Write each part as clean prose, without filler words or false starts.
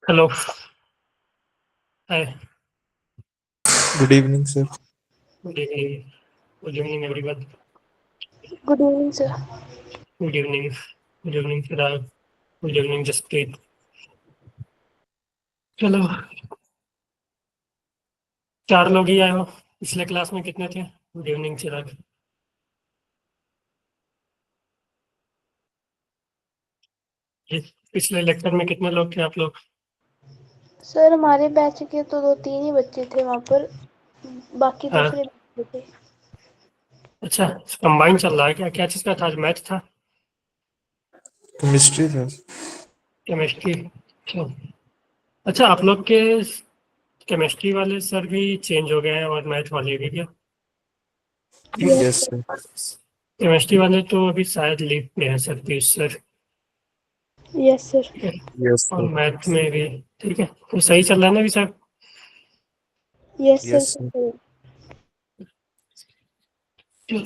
Hello. Hi. Good evening, sir. Good evening. Good evening everyone. Good evening, sir. Good evening. Good evening फिलहाल। Good evening Jaspreet. चलो, 4 लोग ही आए हो। पिछले class में कितने थे? गुड इवनिंग चिराग। ये पिछले लेक्चर में कितने लोग थे आप लोग? सर हमारे बैच के तो 2-3 ही बच्चे थे वहाँ पर, बाकी हाँ, दूसरे बैच के थे। अच्छा। कंबाइन चल रहा है क्या? क्या चीज़ का था आज? मैथ था? Chemistry, sir. केमिस्ट्री? अच्छा। अच्छा, आप लोग के केमिस्ट्री वाले सर भी चेंज हो गए हैं और मैथ वाले भी क्या? Yes Yes, sir. sir. Chemistry वाले तो अभी शायद लीव में है sir, Piyush sir. Yes sir. ठीक है। Yes, और sir. मैथ में भी। ठीक है, तो सही चल रहा है ना अभी sir? Yes sir Yes, sir. Sir. चलो,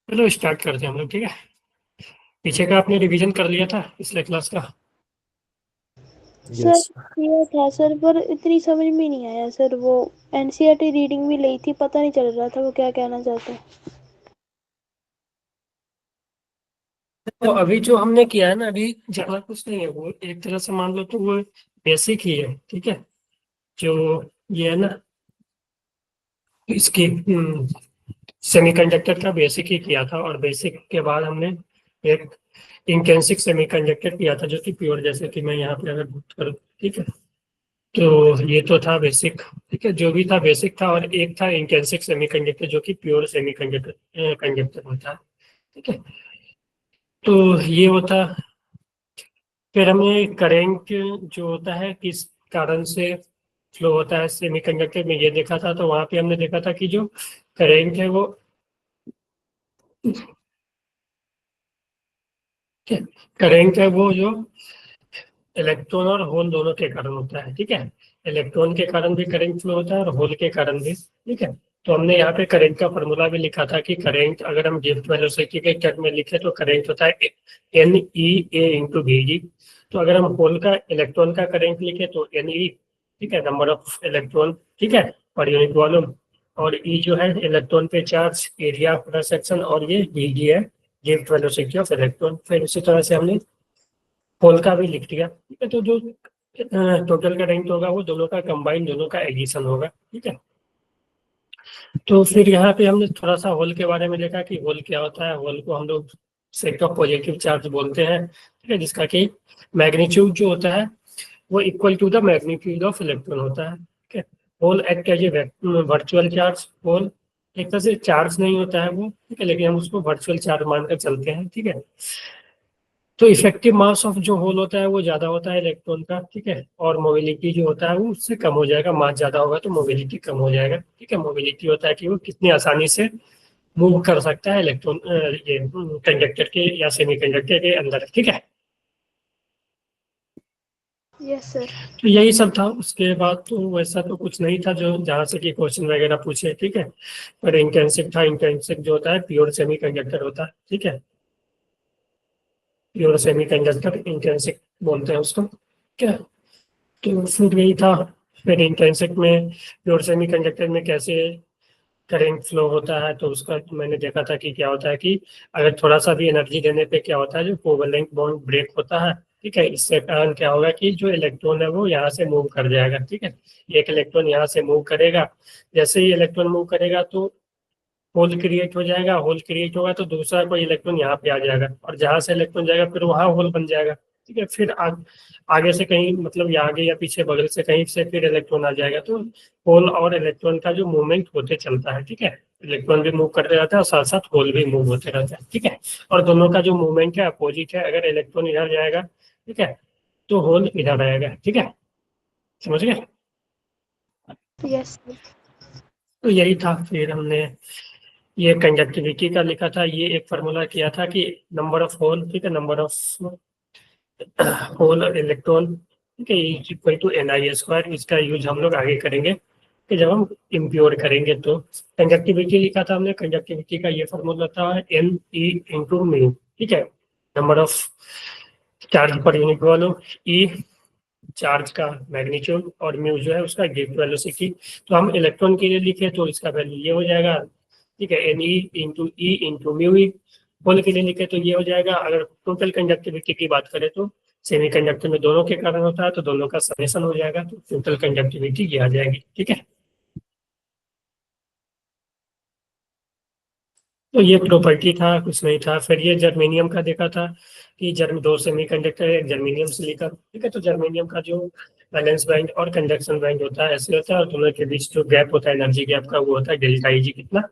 चलो स्टार्ट करते हैं हम लोग। ठीक है, पीछे का आपने रिवीजन कर लिया था पिछले क्लास का? Sir Yes, sir. किया था सर, पर इतनी समझ में नहीं आया सर। वो एनसीईआरटी रीडिंग भी ली थी, पता नहीं चल रहा था वो क्या कहना चाहता है। तो अभी जो हमने किया है ना, अभी ज्यादा कुछ नहीं है। वो एक तरह से मान लो तो वो बेसिक ही है। ठीक है, जो ये है ना, इसकी सेमीकंडक्टर का बेसिक ही किया था। और बेसिक के बाद हमने एक इंट्रिंसिक सेमीकंडक्टर किया था, जो कि प्योर, जैसे कि मैं यहाँ पे अगर बात करूँ। ठीक है, तो ये तो था बेसिक। ठीक है, जो भी था बेसिक था। और एक था इंट्रिंसिक सेमीकंडक्टर, जो कि प्योर सेमीकंडक्टर कंडक्टर होता है। ठीक है, तो ये होता। फिर हमें करंट जो होता है किस कारण से फ्लो होता है सेमीकंडक्टर में, ये देखा था। तो वहां पे हमने देखा था कि जो करंट है वो करंट है वो जो इलेक्ट्रॉन और होल दोनों के कारण होता है। ठीक है, इलेक्ट्रॉन के कारण भी करंट फ्लो होता है और होल के कारण भी। ठीक है, तो हमने यहाँ पे करंट का फॉर्मूला भी लिखा था कि करंट अगर हम गिब्स वेलोसिटी के टर्म में लिखे तो करंट होता है NE/A × V G। तो अगर हम होल का इलेक्ट्रॉन का करंट लिखे तो NE, ठीक है, नंबर ऑफ इलेक्ट्रॉन, ठीक है, पर यूनिट वॉल्यूम। और E जो है इलेक्ट्रॉन पे चार्ज, एरिया क्रॉस सेक्शन। और ये VG है, गिब्स वेलोसिटी ऑफ इलेक्ट्रॉन। फिर इसी तरह से हमने होल का भी लिख दिया। ठीक है, तो जो टोटल करंट होगा वो दोनों का कंबाइन, दोनों का एडिशन होगा। ठीक है, तो फिर यहाँ पे हमने थोड़ा सा होल के बारे में देखा कि होल क्या होता है। होल को हम लोग सेट ऑफ पॉजिटिव चार्ज बोलते हैं। ठीक है, जिसका कि मैग्नीट्यूड जो होता है वो equal to the magnitude of electron होता है। ठीक है, hole act as a virtual charge. Hole एक तरह से चार्ज नहीं होता है वो, ठीक है, लेकिन हम उसको वर्चुअल चार्ज मानकर चलते हैं। ठीक है, तो इफेक्टिव मास ऑफ जो होल होता है वो ज्यादा होता है इलेक्ट्रॉन का। ठीक है, और मोबिलिटी जो होता है वो उससे कम हो जाएगा। मास ज्यादा होगा तो मोबिलिटी कम हो जाएगा। ठीक है, मोबिलिटी होता है कि वो कितनी आसानी से मूव कर सकता है इलेक्ट्रॉन, ये कंडक्टर के या सेमीकंडक्टर के अंदर। ठीक है, यस सर। तो यही सब था। उसके बाद तो वैसा तो कुछ नहीं था जो जहाँ से कि क्वेश्चन वगैरह पूछे। ठीक है, पर इंटेंसिव था। इंटेंसिव जो होता है प्योर सेमीकंडक्टर होता है। ठीक है, प्योर सेमीकंडक्टर इंटेंसिव बोलते हैं उसको। ठीक है, तो फिर यही था। फिर इंट्रिंसिक में, प्योर सेमीकंडक्टर में कैसे करंट फ्लो होता है, तो उसका मैंने देखा था कि क्या होता है कि अगर थोड़ा सा भी एनर्जी देने पे क्या होता है, जो कोवलेंट बॉन्ड ब्रेक होता है। ठीक है, इससे कारण क्या होगा कि जो इलेक्ट्रॉन है वो यहाँ से मूव कर जाएगा। ठीक है, एक इलेक्ट्रॉन यहाँ से मूव करेगा। जैसे ही इलेक्ट्रॉन मूव करेगा तो होल क्रिएट हो जाएगा। होल क्रिएट होगा तो दूसरा कोई इलेक्ट्रॉन यहाँ पे आ जाएगा, और जहां से इलेक्ट्रॉन जाएगा फिर वहां होल बन जाएगा। ठीक है, फिर आगे से कहीं, मतलब या आगे या पीछे बगल से कहीं से फिर इलेक्ट्रॉन आ जाएगा। तो होल और इलेक्ट्रॉन का जो मूवमेंट होते चलता है। ठीक है, इलेक्ट्रॉन भी मूव करते रहता है और साथ साथ होल भी मूव होते रहता है। ठीक है, और दोनों का जो मूवमेंट है अपोजिट है। अगर इलेक्ट्रॉन इधर जाएगा, ठीक है, तो होल इधर आएगा। ठीक है, समझ गए? Yes sir. तो यही था। फिर हमने ये कंडक्टिविटी का लिखा था। ये एक फार्मूला किया था कि नंबर ऑफ होल, ठीक है, नंबर ऑफ होल इलेक्ट्रॉन, ठीक है, इज इक्वल टू Ni²। इसका यूज हम लोग आगे करेंगे कि जब हम इम्प्योर करेंगे तो। कंडक्टिविटी लिखा था हमने। कंडक्टिविटी का ये फार्मूला था Ne × μ। ठीक है, नंबर ऑफ चार्ज पर यूनिट वॉल्यूम, ई चार्ज का मैग्नीट्यूड और म्यू जो है उसका गिब्स वेलोसिटी। तो हम इलेक्ट्रॉन के लिए लिखे तो इसका वैल्यू ये हो जाएगा, ठीक है, N E into mu E. Whole के लिए लिखे तो ये हो जाएगा। अगर टोटल कंडक्टिविटी की बात करें तो सेमीकंडक्टर में दोनों के कारण होता है तो दोनों का समेशन हो जाएगा, तो टोटल कंडक्टिविटी ये आ जाएगी, ठीक है। तो ये प्रॉपर्टी था, कुछ नहीं था। फिर ये जर्मेनियम का देखा था कि जर्म दो सेमीकंडक्टर है, जर्मेनियम सिलिकॉन, ठीक है। तो जर्मेनियम का जो वैलेंस बैंड और कंडक्शन बैंड होता है ऐसे होता है, और दोनों के बीच जो गैप होता है एनर्जी गैप का वो होता है डेल्टा ई जी, कितना,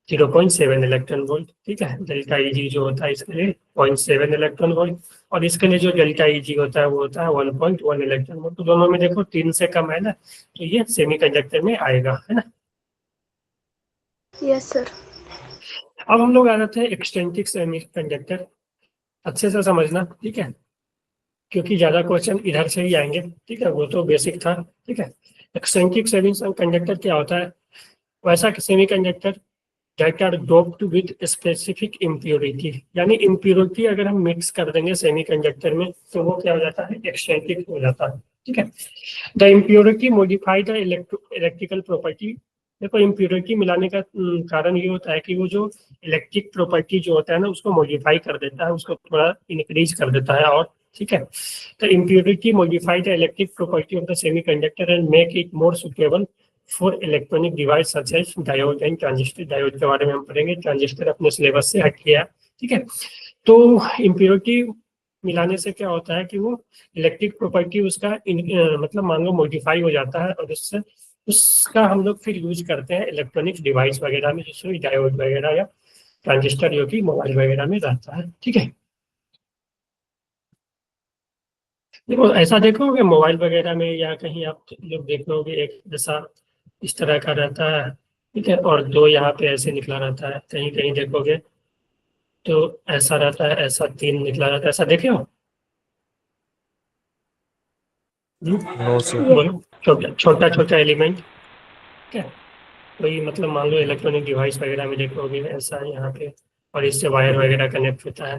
0.7 इलेक्ट्रॉन वोल्ट, ठीक है। डेल्टा ई जी जो होता है इसके लिए 0.7 इलेक्ट्रॉन वोल्ट, और इसके लिए जो डेल्टा ई जी होता है वो होता है 1.1 इलेक्ट्रॉन वोल्ट। तो दोनों में देखो 3 से कम है ना, तो ये सेमीकंडक्टर में आएगा, है ना। Yes sir. अब हम लोग आ जाते हैं एक्सटेंटिक सेमीकंडक्टर। अच्छे से समझना, ठीक है, क्योंकि ज्यादा क्वेश्चन इधर से ही आएंगे, ठीक है। वो तो बेसिक था, ठीक है। एक्सटेंटिक सेमीकंडक्टर क्या होता है? वैसा semiconductor that are doped with specific impurity, यानी इम्प्योरिटी अगर हम मिक्स कर देंगे सेमीकंडक्टर में तो वो क्या हो जाता है, एक्सटेंटिक हो जाता है, ठीक है। The impurity modify the electrical property. देखो इम्प्योरिटी मिलाने का कारण ये होता है कि वो जो इलेक्ट्रिक प्रॉपर्टी जो होता है ना उसको मॉडिफाई कर देता है, उसको थोड़ा इंक्रीज कर देता है, और ठीक है। The impurity modify the electric property of the semiconductor and make it more suitable for electronic device such as diode and transistor. Diode के बारे में हम पढ़ेंगे, ट्रांजिस्टर अपने सिलेबस से हट गया, ठीक है। तो इम्प्योरिटी मिलाने से क्या होता है कि वो इलेक्ट्रिक प्रॉपर्टी उसका मतलब मान लो मॉडिफाई हो जाता है, और उससे उसका हम लोग फिर यूज करते हैं इलेक्ट्रॉनिक डिवाइस वगैरह में, जैसे डायोड वगैरह या ट्रांजिस्टर जो कि मोबाइल वगैरह में रहता है, ठीक है। देखो ऐसा देखोगे मोबाइल वगैरह में या कहीं आप लोग देख लोगे एक जैसा इस तरह का रहता है, ठीक है, और दो यहाँ पे ऐसे निकला रहता है, कहीं कहीं देखोगे तो ऐसा रहता है, ऐसा तीन निकला रहता है, ऐसा देखे हो? No sir. बोलो, छोटा छोटा छोटा एलिमेंट, ठीक है। कोई मतलब मान लो इलेक्ट्रॉनिक डिवाइस वगैरह में देखोगे ऐसा है यहाँ पे, और इससे वायर वगैरह कनेक्ट होता है,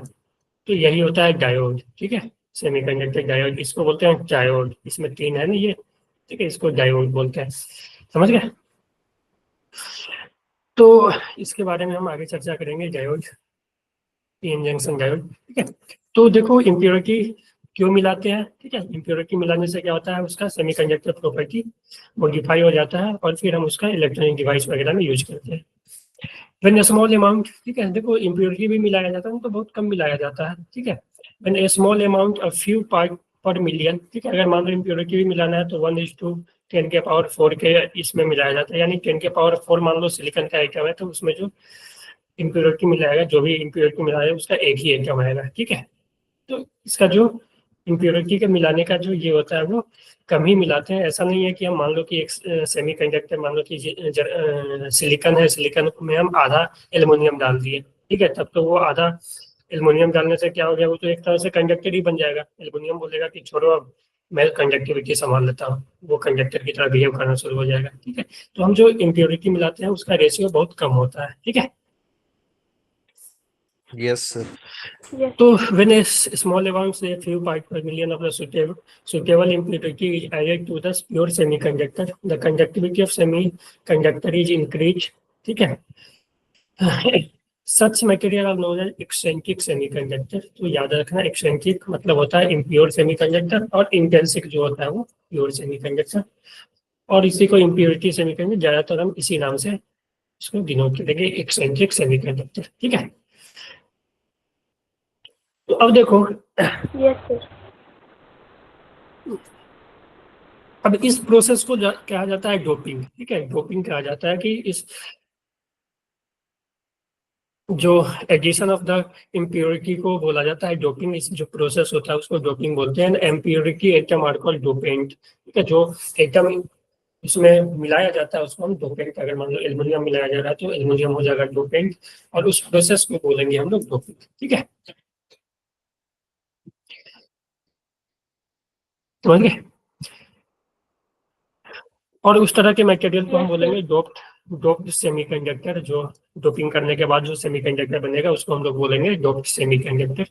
तो यही होता है डायोड, ठीक है। सेमीकंडक्टर डायोड इसको बोलते हैं, डायोड, इसमें तीन है ना ये, ठीक है, इसको डायोड बोलते हैं, समझ गए। तो इसके बारे में हम आगे चर्चा करेंगे, डायोड, पीएन जंक्शन डायोड, ठीक है। तो देखो इम्प्योरिटी क्यों मिलाते हैं, ठीक है। इम्प्योरिटी मिलाने से क्या होता है, उसका सेमीकंडक्टर प्रॉपर्टी मॉडिफाई हो जाता है, और फिर हम उसका इलेक्ट्रॉनिक डिवाइस वगैरह में यूज करते हैं। व्हेन स्मॉल अमाउंट, ठीक है, देखो इम्प्योरिटी भी मिलाया जाता है तो बहुत कम मिलाया जाता है, ठीक है। When A small amount of few part पर मिलियन, ठीक है, अगर मान लो इम्प्योरिटी भी मिलाना है तो 1:10 के पावर 4 के इसमें मिलाया जाता है, यानी 10 के पावर 4 मान लो सिलिकॉन का आइटम है तो उसमें जो इम्प्योरिटी मिलाएगा, जो भी इम्प्योरिटी मिलाएगा उसका एक ही एटम आएगा, ठीक है। तो इसका जो इम्प्योरिटी के मिलाने का जो ये होता है वो कम ही मिलाते हैं। ऐसा नहीं है कि हम मान लो कि एक सेमीकंडक्टर मान लो कि सिलिकॉन है, सिलिकॉन में हम आधा एल्युमिनियम डाल दिए, ठीक है, तब तो वो आधा एल्युमिनियम डालने से क्या हो गया, वो तो एक तरह से कंडक्टर ही बन जाएगा। एल्युमिनियम बोलेगा कि छोड़ो अब मैं कंडक्टिविटी संभाल लेता हूँ, वो कंडक्टर की तरह बिहेव करना शुरू हो जाएगा, ठीक है। तो हम जो इम्प्योरिटी मिलाते हैं उसका रेशियो बहुत कम होता है, ठीक है। Yes sir. So when a small amount, say a few parts per million of the suitable impurity is added to the pure semiconductor, the conductivity of semiconductor is increased, ठीक है। Such material are known as eccentric semiconductor। तो याद रखना eccentric मतलब होता है impure semiconductor, और intrinsic जो होता है वो pure semiconductor, और इसी को impurity semiconductor ज्यादातर हम इसी नाम से इसको डिनोट करेंगे, eccentric semiconductor, ठीक है। तो अब देखो, यस सर। अब इस प्रोसेस को कहा जाता है डोपिंग, ठीक है। डोपिंग कहा जाता है कि इस जो एडिशन ऑफ द इम्प्योरिटी को बोला जाता है डोपिंग। इस जो प्रोसेस होता है उसको डोपिंग बोलते हैं। Impurity atom are called dopant, ठीक है। जो एटम इसमें मिलाया जाता है उसको हम डोपेंट, अगर मान लो एल्युमिनियम मिलाया जा रहा है तो एल्युमिनियम हो जाएगा डोपेंट, और उस प्रोसेस को बोलेंगे हम लोग डोपिंग, ठीक है, समझ गए। और उस तरह के मटेरियल को हम यस सर। बोलेंगे डोप्ड डोप्ड सेमीकंडक्टर, जो डोपिंग करने के बाद जो सेमीकंडक्टर बनेगा उसको हम लोग बोलेंगे डोप्ड सेमीकंडक्टर।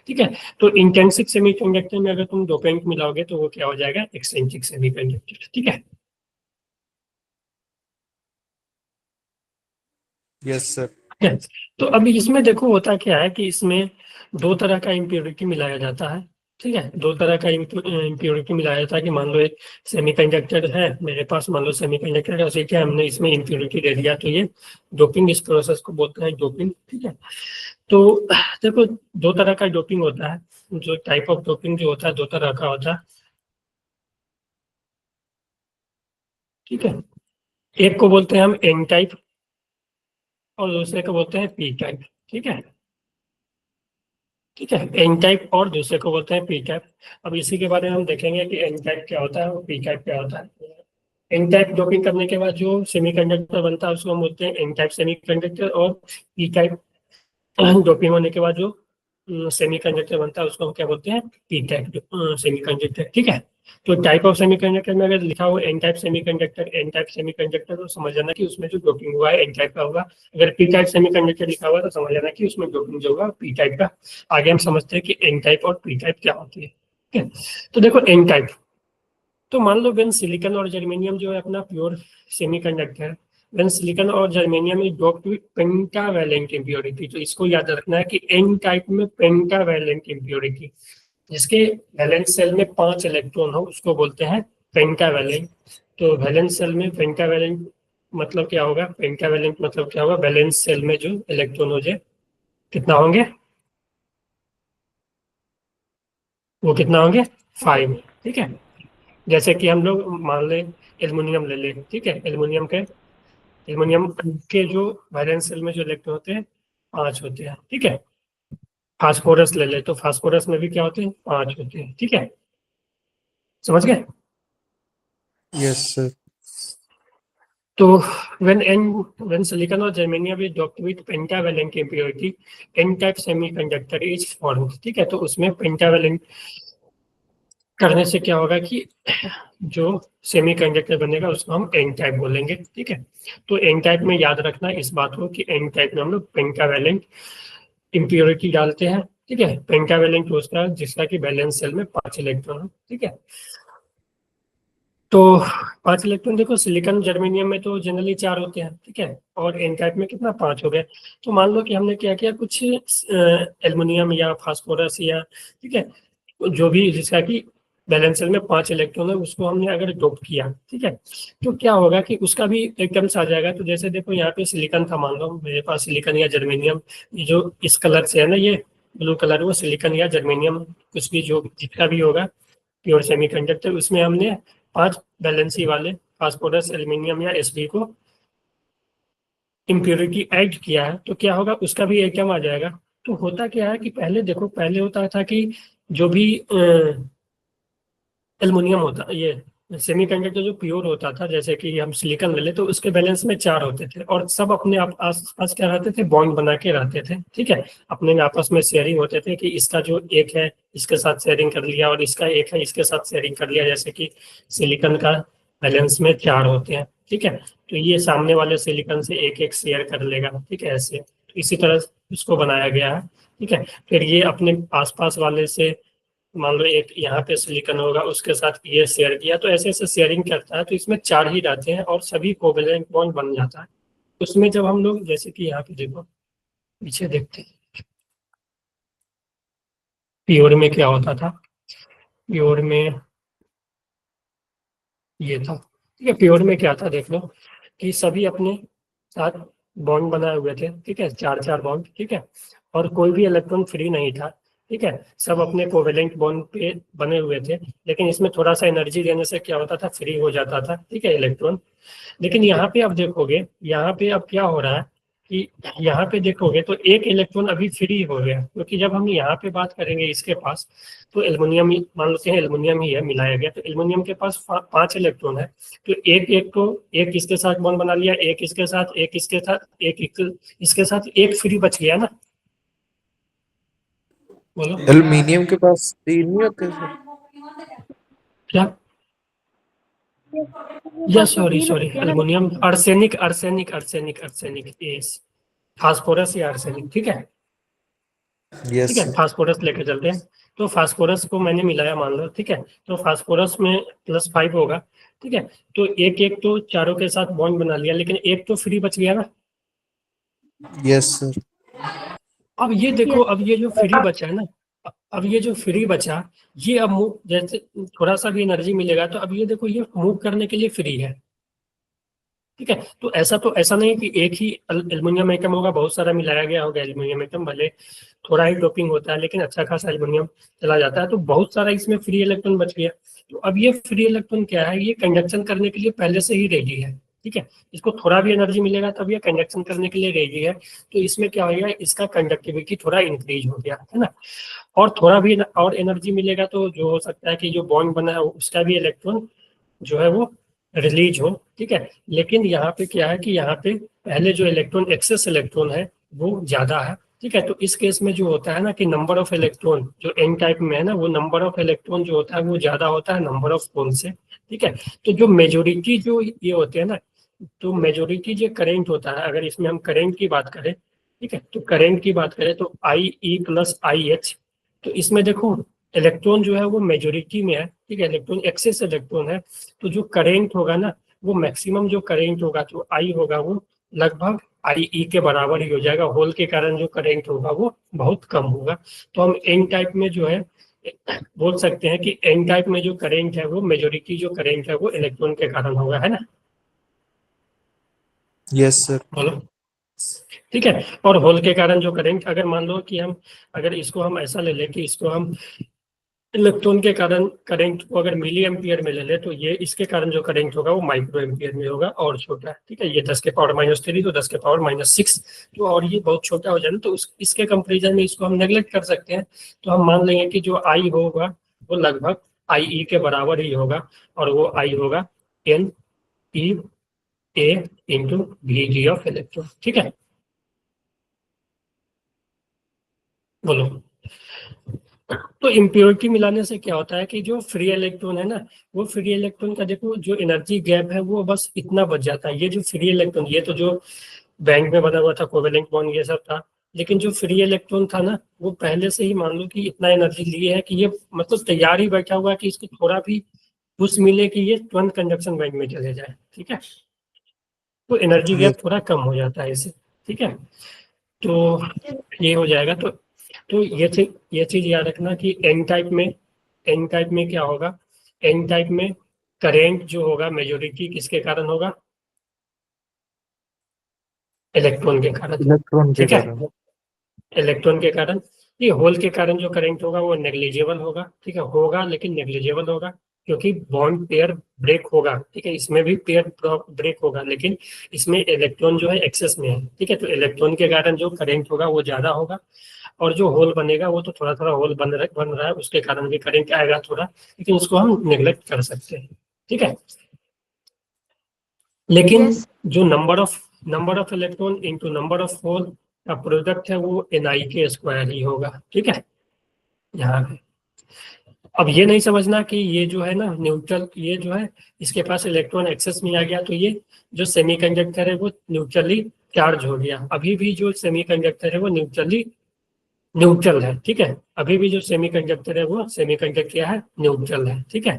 ठीक है, तो इंट्रिंसिक सेमीकंडक्टर में अगर तुम डोपेंट मिलाओगे तो वो क्या हो जाएगा, एक्सट्रिंसिक सेमीकंडक्टर। ठीक है, यस सर। ठीक है। तो अभी इसमें देखो होता क्या है कि इसमें दो तरह का इम्प्योरिटी मिलाया जाता है। ठीक है, दो तरह का इम्प्योरिटी मिलाया जाता है कि मान लो एक सेमीकंडक्टर है मेरे पास, मान लो सेमीकंडक्टर है, उसे क्या हमने इसमें इम्प्योरिटी दे दिया, तो ये डोपिंग, इस प्रोसेस को बोलते हैं डोपिंग। ठीक है, तो देखो दो तरह का डोपिंग होता है, जो टाइप ऑफ डोपिंग जो होता है दो तरह का होता है। ठीक है, एक को बोलते हैं हम एन टाइप और दूसरे को बोलते हैं पी टाइप। ठीक है, ठीक है, एन टाइप और दूसरे को बोलते हैं पी टाइप। अब इसी के बारे में हम देखेंगे कि एन टाइप क्या होता है और पी टाइप क्या होता है। एन टाइप डोपिंग करने के बाद जो सेमीकंडक्टर बनता है उसको हम बोलते हैं एन टाइप सेमीकंडक्टर, और पी टाइप डोपिंग होने के बाद जो सेमीकंडक्टर बनता है उसको हम क्या बोलते हैं, पी टाइप सेमीकंडक्टर। ठीक है, तो टाइप ऑफ सेमीकंडक्टर में अगर लिखा हो N type semiconductor, N type semiconductor, तो समझ जाना कि उसमें जो डोपिंग हुआ है एन टाइप का होगा। अगर पी टाइप सेमीकंडक्टर लिखा हुआ है तो समझ जाना कि उसमें डोपिंग जो होगा पी टाइप का। आगे हम समझते हैं कि एन टाइप और पी टाइप क्या होती है। ठीक है, तो देखो एन टाइप, तो मान लो वेन सिलिकॉन और जर्मेनियम जो है अपना प्योर सेमीकंडक्टर, वेन सिलिकॉन और germanium is doped with pentavalent impurity, तो इसको याद रखना है कि एन टाइप में पेंटावैलेंट इम्प्योरिटी, जिसके वैलेंस सेल में 5 इलेक्ट्रॉन हो उसको बोलते हैं पेंटावैलेंट। तो वैलेंस सेल में पेंटावैलेंट मतलब क्या होगा, पेंटावैलेंट मतलब क्या होगा, वैलेंस सेल में जो इलेक्ट्रॉन हो जाए कितना होंगे, वो कितना होंगे, 5। ठीक है, जैसे कि हम लोग मान लें एल्युमिनियम ले लें। ठीक है, एल्युमिनियम के जो वैलेंस सेल में जो इलेक्ट्रॉन होते हैं 5 होते हैं। ठीक है, फास्फोरस ले ले तो फास्फोरस में भी क्या होते हैं, 5 होते हैं। ठीक है, समझ गए। Yes sir. तो when n when silicon और germanium is doped with pentavalent impurity, n type semiconductor is formed। ठीक है, तो उसमें पेंटावेलेंट करने से क्या होगा कि जो सेमीकंडक्टर बनेगा उसको हम एन टाइप बोलेंगे। ठीक है, तो एन टाइप में याद रखना इस बात को कि एन टाइप में हम लोग पेंटावेलेंट इम्प्योरिटी डालते हैं। ठीक है, पेंटावेलेंट उसका जिसका कि बैलेंस सेल में 5 इलेक्ट्रॉन है। ठीक है, तो 5 इलेक्ट्रॉन देखो सिलिकॉन जर्मेनियम में तो जनरली 4 होते हैं। ठीक है, और एन टाइप में कितना, 5 हो गए। तो मान लो कि हमने क्या किया, कुछ एल्युमिनियम या फास्फोरस या, ठीक है, जो भी जिसका कि बैलेंस सेल में 5 इलेक्ट्रॉन है उसको हमने अगर डोप किया, ठीक है, तो क्या होगा कि उसका भी एक टर्म्स आ जाएगा। तो जैसे देखो यहाँ पे सिलिकॉन था, मान लो मेरे पास सिलिकॉन या जर्मेनियम, ये जो इस कलर से है ना, ये ब्लू कलर, वो सिलिकॉन या जर्मेनियम कुछ भी जो जितना भी होगा प्योर सेमीकंडक्टर, उसमें हमने 5 वैलेंसी वाले फास्फोरस एल्यूमिनियम या एसडी को इम्प्योरिटी ऐड किया है, तो क्या होगा, उसका भी एटम आ जाएगा। तो होता क्या है कि पहले देखो, पहले होता था कि जो भी एल्युमिनियम होता, ये सेमीकंडक्टर जो प्योर होता था, जैसे कि हम सिलिकॉन ले ले, तो उसके बैलेंस में 4 होते थे और सब अपने आप आस पास क्या रहते थे, बॉन्ड बना के रहते थे। ठीक है, अपने में आपस में शेयरिंग होते थे कि इसका जो एक है इसके साथ शेयरिंग कर लिया और इसका एक है इसके साथ शेयरिंग कर लिया, जैसे कि सिलिकॉन का बैलेंस में 4 होते हैं। ठीक है, तो ये सामने वाले सिलिकॉन से एक एक शेयर कर लेगा। ठीक है, ऐसे तो इसी तरह इसको बनाया गया है। ठीक है, फिर ये अपने आसपास वाले से, मान लो एक यहाँ पे सिलिकॉन होगा उसके साथ ये शेयर किया, तो ऐसे ऐसे शेयरिंग करता है, तो इसमें 4 ही रहते हैं और सभी कोवेलेंट बॉन्ड बन जाता है। उसमें जब हम लोग, जैसे कि यहाँ पे देखो, पीछे देखते हैं प्योर में क्या होता था। प्योर में ये था। ठीक है, प्योर में क्या था देख लो, कि सभी अपने साथ बॉन्ड बनाए हुए थे। ठीक है, 4 4 बॉन्ड। ठीक है, और कोई भी इलेक्ट्रॉन फ्री नहीं था। ठीक है, सब अपने कोवेलेंट बॉन्ड पे बने हुए थे, लेकिन इसमें थोड़ा सा एनर्जी देने से क्या होता था, फ्री हो जाता था। ठीक है, इलेक्ट्रॉन। लेकिन यहाँ पे अब देखोगे, यहाँ पे अब क्या हो रहा है कि यहाँ पे देखोगे तो एक इलेक्ट्रॉन अभी फ्री हो गया, क्योंकि जब हम यहाँ पे बात करेंगे इसके पास, तो एल्युमिनियम मान लेते हैं, एल्युमिनियम ही है मिलाया गया, तो एल्युमिनियम के पास 5 इलेक्ट्रॉन है। तो एक एक को, एक इसके साथ बॉन्ड बना लिया, एक इसके साथ, एक इसके साथ, इसके साथ, एक फ्री बच गया ना। बोलो एल्युमिनियम के पास 3 नहीं होते सर? क्या, या sorry sorry, aluminium, arsenic arsenic arsenic arsenic, yes, phosphorus या आर्सेनिक, ठीक है। Yes, ठीक है, sir. फास्फोरस लेके चलते हैं। तो फास्फोरस को मैंने मिलाया मान लो, ठीक है, तो फास्फोरस में +5 होगा, ठीक है। तो एक एक तो चारों के साथ बॉन्ड बना लिया, लेकिन एक तो फ्री बच गया ना। Yes, sir. अब ये देखो, अब ये जो फ्री बचा है ना, अब ये जो फ्री बचा, ये अब मूव, जैसे थोड़ा सा भी एनर्जी मिलेगा तो अब ये देखो, ये मूव करने के लिए फ्री है, ठीक है। तो ऐसा नहीं कि एक ही एल्युमिनियम एटम होगा, बहुत सारा मिलाया गया होगा एल्युमिनियम एटम, भले थोड़ा ही डोपिंग होता है लेकिन अच्छा खासा एल्युमिनियम चला जाता है, तो बहुत सारा इसमें फ्री इलेक्ट्रॉन बच गया। तो अब ये फ्री इलेक्ट्रॉन क्या है, ये कंडक्शन करने के लिए पहले से ही रेडी है, ठीक है। इसको थोड़ा भी एनर्जी मिलेगा तब ये कंडक्शन करने के लिए रेडी है। तो इसमें क्या होगा, इसका कंडक्टिविटी थोड़ा इंक्रीज हो गया है ना। और थोड़ा भी और एनर्जी मिलेगा तो जो हो सकता है कि जो बॉन्ड बना है उसका भी इलेक्ट्रॉन जो है वो रिलीज हो, ठीक है। लेकिन यहाँ पे क्या है कि यहाँ पे पहले जो इलेक्ट्रॉन, एक्सेस इलेक्ट्रॉन है वो ज्यादा है, ठीक है। तो इस केस में जो होता है ना कि नंबर ऑफ इलेक्ट्रॉन जो एन टाइप में है ना, वो नंबर ऑफ इलेक्ट्रॉन जो होता है वो ज्यादा होता है नंबर ऑफ होल से, ठीक है। तो जो मेजोरिटी जो ये होते हैं ना, तो मेजोरिटी जो करेंट होता है, अगर इसमें हम करेंट की बात करें, ठीक है, तो करेंट की बात करें तो IE+IH, तो इसमें देखो इलेक्ट्रॉन जो है वो मेजोरिटी में है, ठीक है, इलेक्ट्रॉन एक्सेस इलेक्ट्रॉन है। तो जो करेंट होगा ना, वो मैक्सिमम जो करेंट होगा, जो आई होगा वो लगभग IE के बराबर ही हो जाएगा। होल के कारण जो करेंट होगा वो बहुत कम होगा। तो हम एन टाइप में जो है बोल सकते हैं कि एन टाइप में जो करेंट है वो मेजोरिटी जो करेंट है वो इलेक्ट्रॉन के कारण होगा, है ना। Yes, sir. बोलो, ठीक है। और होल के कारण जो करंट, अगर मान लो कि हम, अगर इसको हम ऐसा ले लें कि इसको हम इलेक्ट्रॉन के कारण करंट को अगर मिली एम्पियर में ले ले, तो ये इसके कारण जो करंट होगा वो माइक्रो एम्पियर में होगा और छोटा है, ठीक है। ये 10⁻³ तो 10⁻⁶, तो और ये बहुत छोटा हो जाए ना, तो इसके कंपेरिजन में इसको हम नेग्लेक्ट कर सकते हैं। तो हम मान लेंगे कि जो आई होगा वो लगभग IE के बराबर ही होगा, और वो आई होगा NE(A)×VG ऑफ इलेक्ट्रॉन, ठीक है। बोलो। तो इम्प्योरिटी मिलाने से क्या होता है कि जो फ्री इलेक्ट्रॉन है ना, वो फ्री इलेक्ट्रॉन का देखो जो एनर्जी गैप है वो बस इतना बच जाता है। ये जो फ्री इलेक्ट्रॉन, ये तो जो बैंक में बना हुआ था कोवेलेंट बॉन्ड ये सब था, लेकिन जो फ्री इलेक्ट्रॉन था ना, वो पहले से ही मान लो कि इतना एनर्जी लिए है कि ये मतलब तैयार ही बैठा हुआ है कि इसको थोड़ा भी पुश मिले कि ये तुरंत कंडक्शन बैंक में चले जाए, ठीक है। तो एनर्जी Yes, गैप थोड़ा कम हो जाता है इससे, ठीक है। तो ये हो जाएगा। तो ये चीज याद रखना कि एन टाइप में क्या होगा, एन टाइप में करेंट जो होगा मेजोरिटी किसके कारण होगा, इलेक्ट्रॉन के कारण, electron के ठीक है। कारण. इलेक्ट्रॉन के कारण, ये होल के कारण जो करंट होगा वो नेग्लिजिबल होगा, ठीक है, होगा लेकिन नेग्लिजिबल होगा, क्योंकि बॉन्ड पेयर ब्रेक होगा, ठीक है। इसमें भी पेयर ब्रेक होगा, लेकिन इसमें इलेक्ट्रॉन जो है एक्सेस में है, ठीक है। तो इलेक्ट्रॉन के कारण जो करंट होगा वो ज्यादा होगा, और जो होल बनेगा वो तो थोड़ा थोड़ा होल बन रहा है, उसके कारण भी करंट आएगा थोड़ा, लेकिन उसको हम नेग्लेक्ट कर सकते हैं, ठीक है। लेकिन Yes. जो number of electron into number of hole का प्रोडक्ट है वो Ni² ही होगा, ठीक है। यहाँ पे अब ये नहीं समझना कि ये जो है ना न्यूट्रल, ये जो है इसके पास इलेक्ट्रॉन एक्सेस में आ गया तो ये जो सेमीकंडक्टर है वो न्यूट्रली चार्ज हो गया। अभी भी जो सेमीकंडक्टर है वो न्यूट्रल है, ठीक है। अभी भी जो सेमीकंडक्टर है वो सेमीकंडक्टर क्या है, न्यूट्रल है, ठीक है।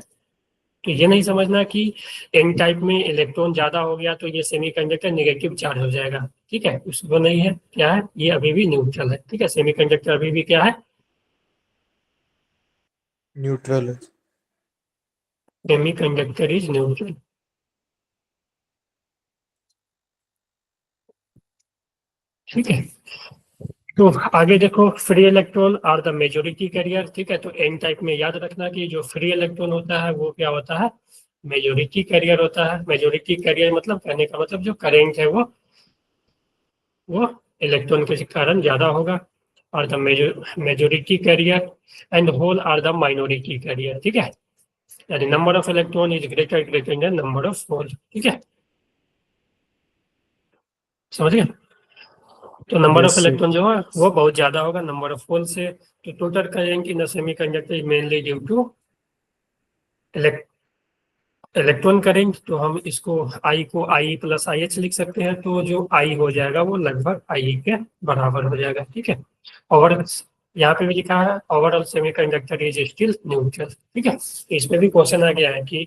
तो ये नहीं समझना कि एन टाइप में इलेक्ट्रॉन ज्यादा हो गया तो ये सेमीकंडक्टर नेगेटिव चार्ज हो जाएगा, ठीक है, उसको नहीं है, क्या है, ये अभी भी न्यूट्रल है, ठीक है। सेमीकंडक्टर अभी भी क्या है, Neutral है. सेमीकंडक्टर इज न्यूट्रल, ठीक है। तो आगे देखो, free electron are the majority carrier, ठीक है। तो एन टाइप में याद रखना कि जो फ्री इलेक्ट्रॉन होता है वो क्या होता है, मेजोरिटी कैरियर होता है। मेजोरिटी कैरियर मतलब, कहने का मतलब जो करेंट है वो इलेक्ट्रॉन के कारण ज्यादा होगा, और the majority carrier and hole are the minority carrier, ठीक है। यानी number of electron is greater than number of hole, ठीक है, समझ गए। तो number of Yes, sir. Electron जो है वो बहुत ज्यादा होगा नंबर ऑफ होल से। तो total current in the semiconductor is mainly due to electron current, तो हम इसको आई को आई प्लस आई एच लिख सकते हैं, तो जो आई हो जाएगा वो लगभग आई के बराबर हो जाएगा, ठीक है। और यहाँ पे भी लिखा है overall semiconductor is still neutral, ठीक है। तो इसमें भी क्वेश्चन आ गया है कि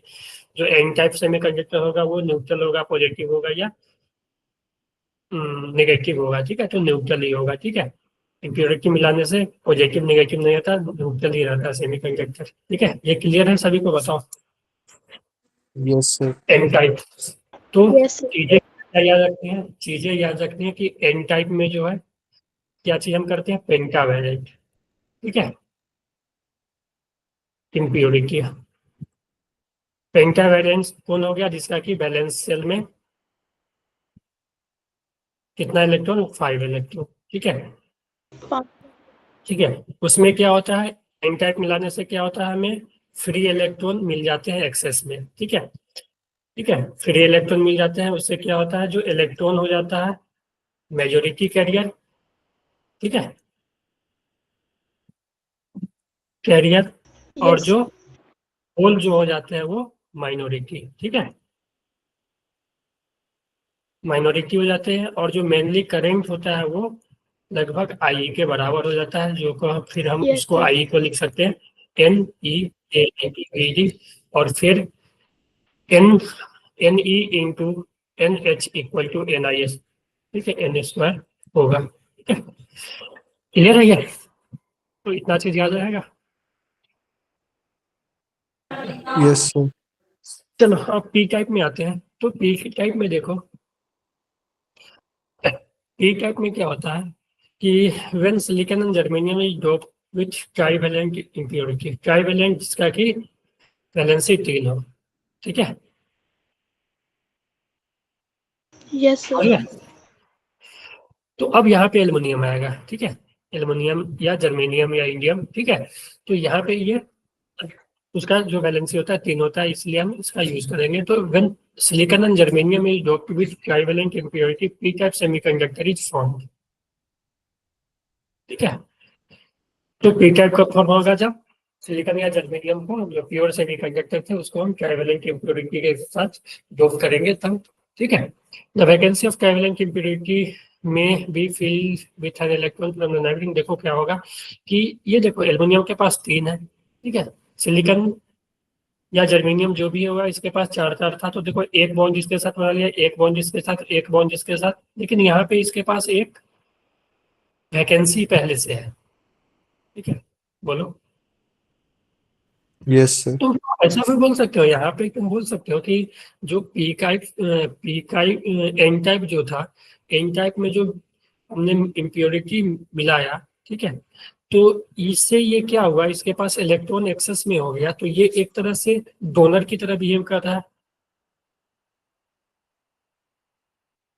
जो एन टाइप सेमीकंडक्टर होगा वो न्यूट्रल होगा, पॉजिटिव होगा या नेगेटिव होगा, ठीक है। तो न्यूट्रल ही होगा, ठीक है। इम्प्योरिटी मिलाने से पॉजिटिव नेगेटिव नहीं आता, न्यूट्रल ही रहता है सेमीकंडक्टर, ठीक है। ये क्लियर है सभी को, बताओ। Yes, sir. एन टाइप, तो यस सर। चीजें क्या याद रखनी है, चीजें याद रखनी है कि एन टाइप में जो है क्या चीज हम करते हैं, पेंटावैलेंट, ठीक है। इम्प्योरिटी, पेंटावैलेंट कौन हो गया, जिसका कि बैलेंस सेल में कितना इलेक्ट्रॉन, 5 इलेक्ट्रॉन, ठीक है। ठीक है, उसमें क्या होता है, एन टाइप मिलाने से क्या होता है, हमें फ्री इलेक्ट्रॉन मिल जाते हैं एक्सेस में, ठीक है। ठीक है, फ्री इलेक्ट्रॉन मिल जाते हैं, उससे क्या होता है, जो इलेक्ट्रॉन हो जाता है मेजोरिटी कैरियर, ठीक है, कैरियर। और यस जो होल जो हो जाते हैं वो माइनॉरिटी, ठीक है, माइनॉरिटी हो जाते हैं। और जो मेनली करंट होता है वो लगभग आई के बराबर हो जाता है, जो को फिर हम यस उसको सर। आई को लिख सकते हैं एन ई ए डी, और फिर N N E into N H equal to N I S, ठीक है, एन स्क्वायर होगा, ठीक है। क्लियर है ये, तो इतना चीज याद रहेगा। Yes, sir. चलो अब पी टाइप में आते हैं, तो पी टाइप में देखो, पी टाइप में क्या होता है कि when silicon and germanium is doped with trivalent impurity, trivalent जिसका कि वैलेंसी 3 हो, ठीक है। यस और सर। ये, तो अब यहाँ पे एल्युमिनियम आएगा, ठीक है, एल्युमिनियम या जर्मेनियम या इंडियम, ठीक है। तो यहाँ पे ये उसका जो वैलेंसी होता है 3 होता है, इसलिए हम इसका यूज करेंगे। तो when silicon and germanium is doped with trivalent impurity, P type semiconductor is formed, ठीक है। तो पी टाइप कब फॉर्म होगा, जब सिलिकॉन या जर्मेनियम को जो प्योर सेमीकंडक्टर थे उसको हम ट्राइवेलेंट इम्प्योरिटी के साथ डोप करेंगे तब, ठीक है। The vacancy of trivalent impurity में be fill with an electron from the neighbouring. देखो क्या होगा कि ये देखो एल्युमिनियम के पास 3 है, ठीक है, सिलिकॉन या जर्मेनियम जो भी होगा इसके पास 4 था, तो देखो एक बॉन्ड इसके साथ बना लिया, एक बॉन्ड इसके साथ, एक बॉन्ड इसके साथ, लेकिन यहाँ पे इसके पास एक वैकेंसी पहले से है, ठीक है। बोलो, Yes, sir. तुम ऐसा भी बोल सकते हो, यहाँ पे तुम बोल सकते हो कि जो पी टाइप एन टाइप जो था, एन टाइप में जो हमने इम्प्योरिटी मिलाया, ठीक है, तो इससे ये क्या हुआ, इसके पास इलेक्ट्रॉन एक्सेस में हो गया, तो ये एक तरह से डोनर की तरह बिहेव कर रहा है,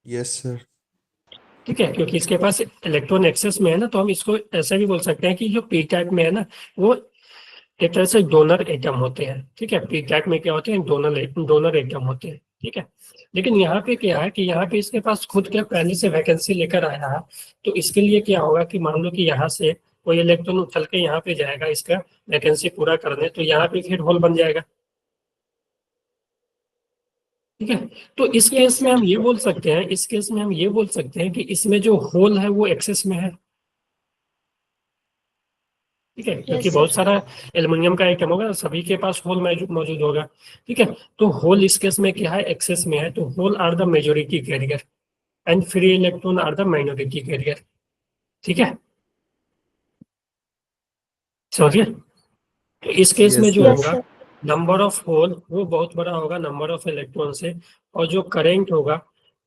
Yes, sir. ठीक है, क्योंकि इसके पास इलेक्ट्रॉन एक्सेस में है ना, तो हम इसको ऐसा भी बोल सकते हैं कि जो पी टाइप में है ना, वो एक तरह से डोनर एटम होते हैं, ठीक है। पी टाइप में क्या होते हैं, डोनर एटम होते हैं, ठीक है। लेकिन यहाँ पे क्या है कि यहाँ पे इसके पास खुद क्या पहले से वैकेंसी लेकर आया है, तो इसके लिए क्या होगा कि मान लो कि यहाँ से कोई इलेक्ट्रॉन उछल के यहाँ पे जाएगा इसका वैकेंसी पूरा करने, तो यहाँ पे फिर होल बन जाएगा, ठीक है। तो इस यस केस में सर। हम ये बोल सकते हैं, इस केस में हम ये बोल सकते हैं कि इसमें जो होल है वो एक्सेस में है, ठीक है, क्योंकि यस बहुत सर। सारा एल्युमिनियम का आइटम होगा, सभी के पास होल मौजूद होगा, ठीक है। तो होल इस केस में क्या है, एक्सेस में है, तो hole are the majority carrier and free electron are the minority carrier, ठीक है, समझिए। तो इस केस में Yes, जो sir. यस होगा, सर। नंबर ऑफ होल वो बहुत बड़ा होगा नंबर ऑफ इलेक्ट्रॉन से, और जो करेंट होगा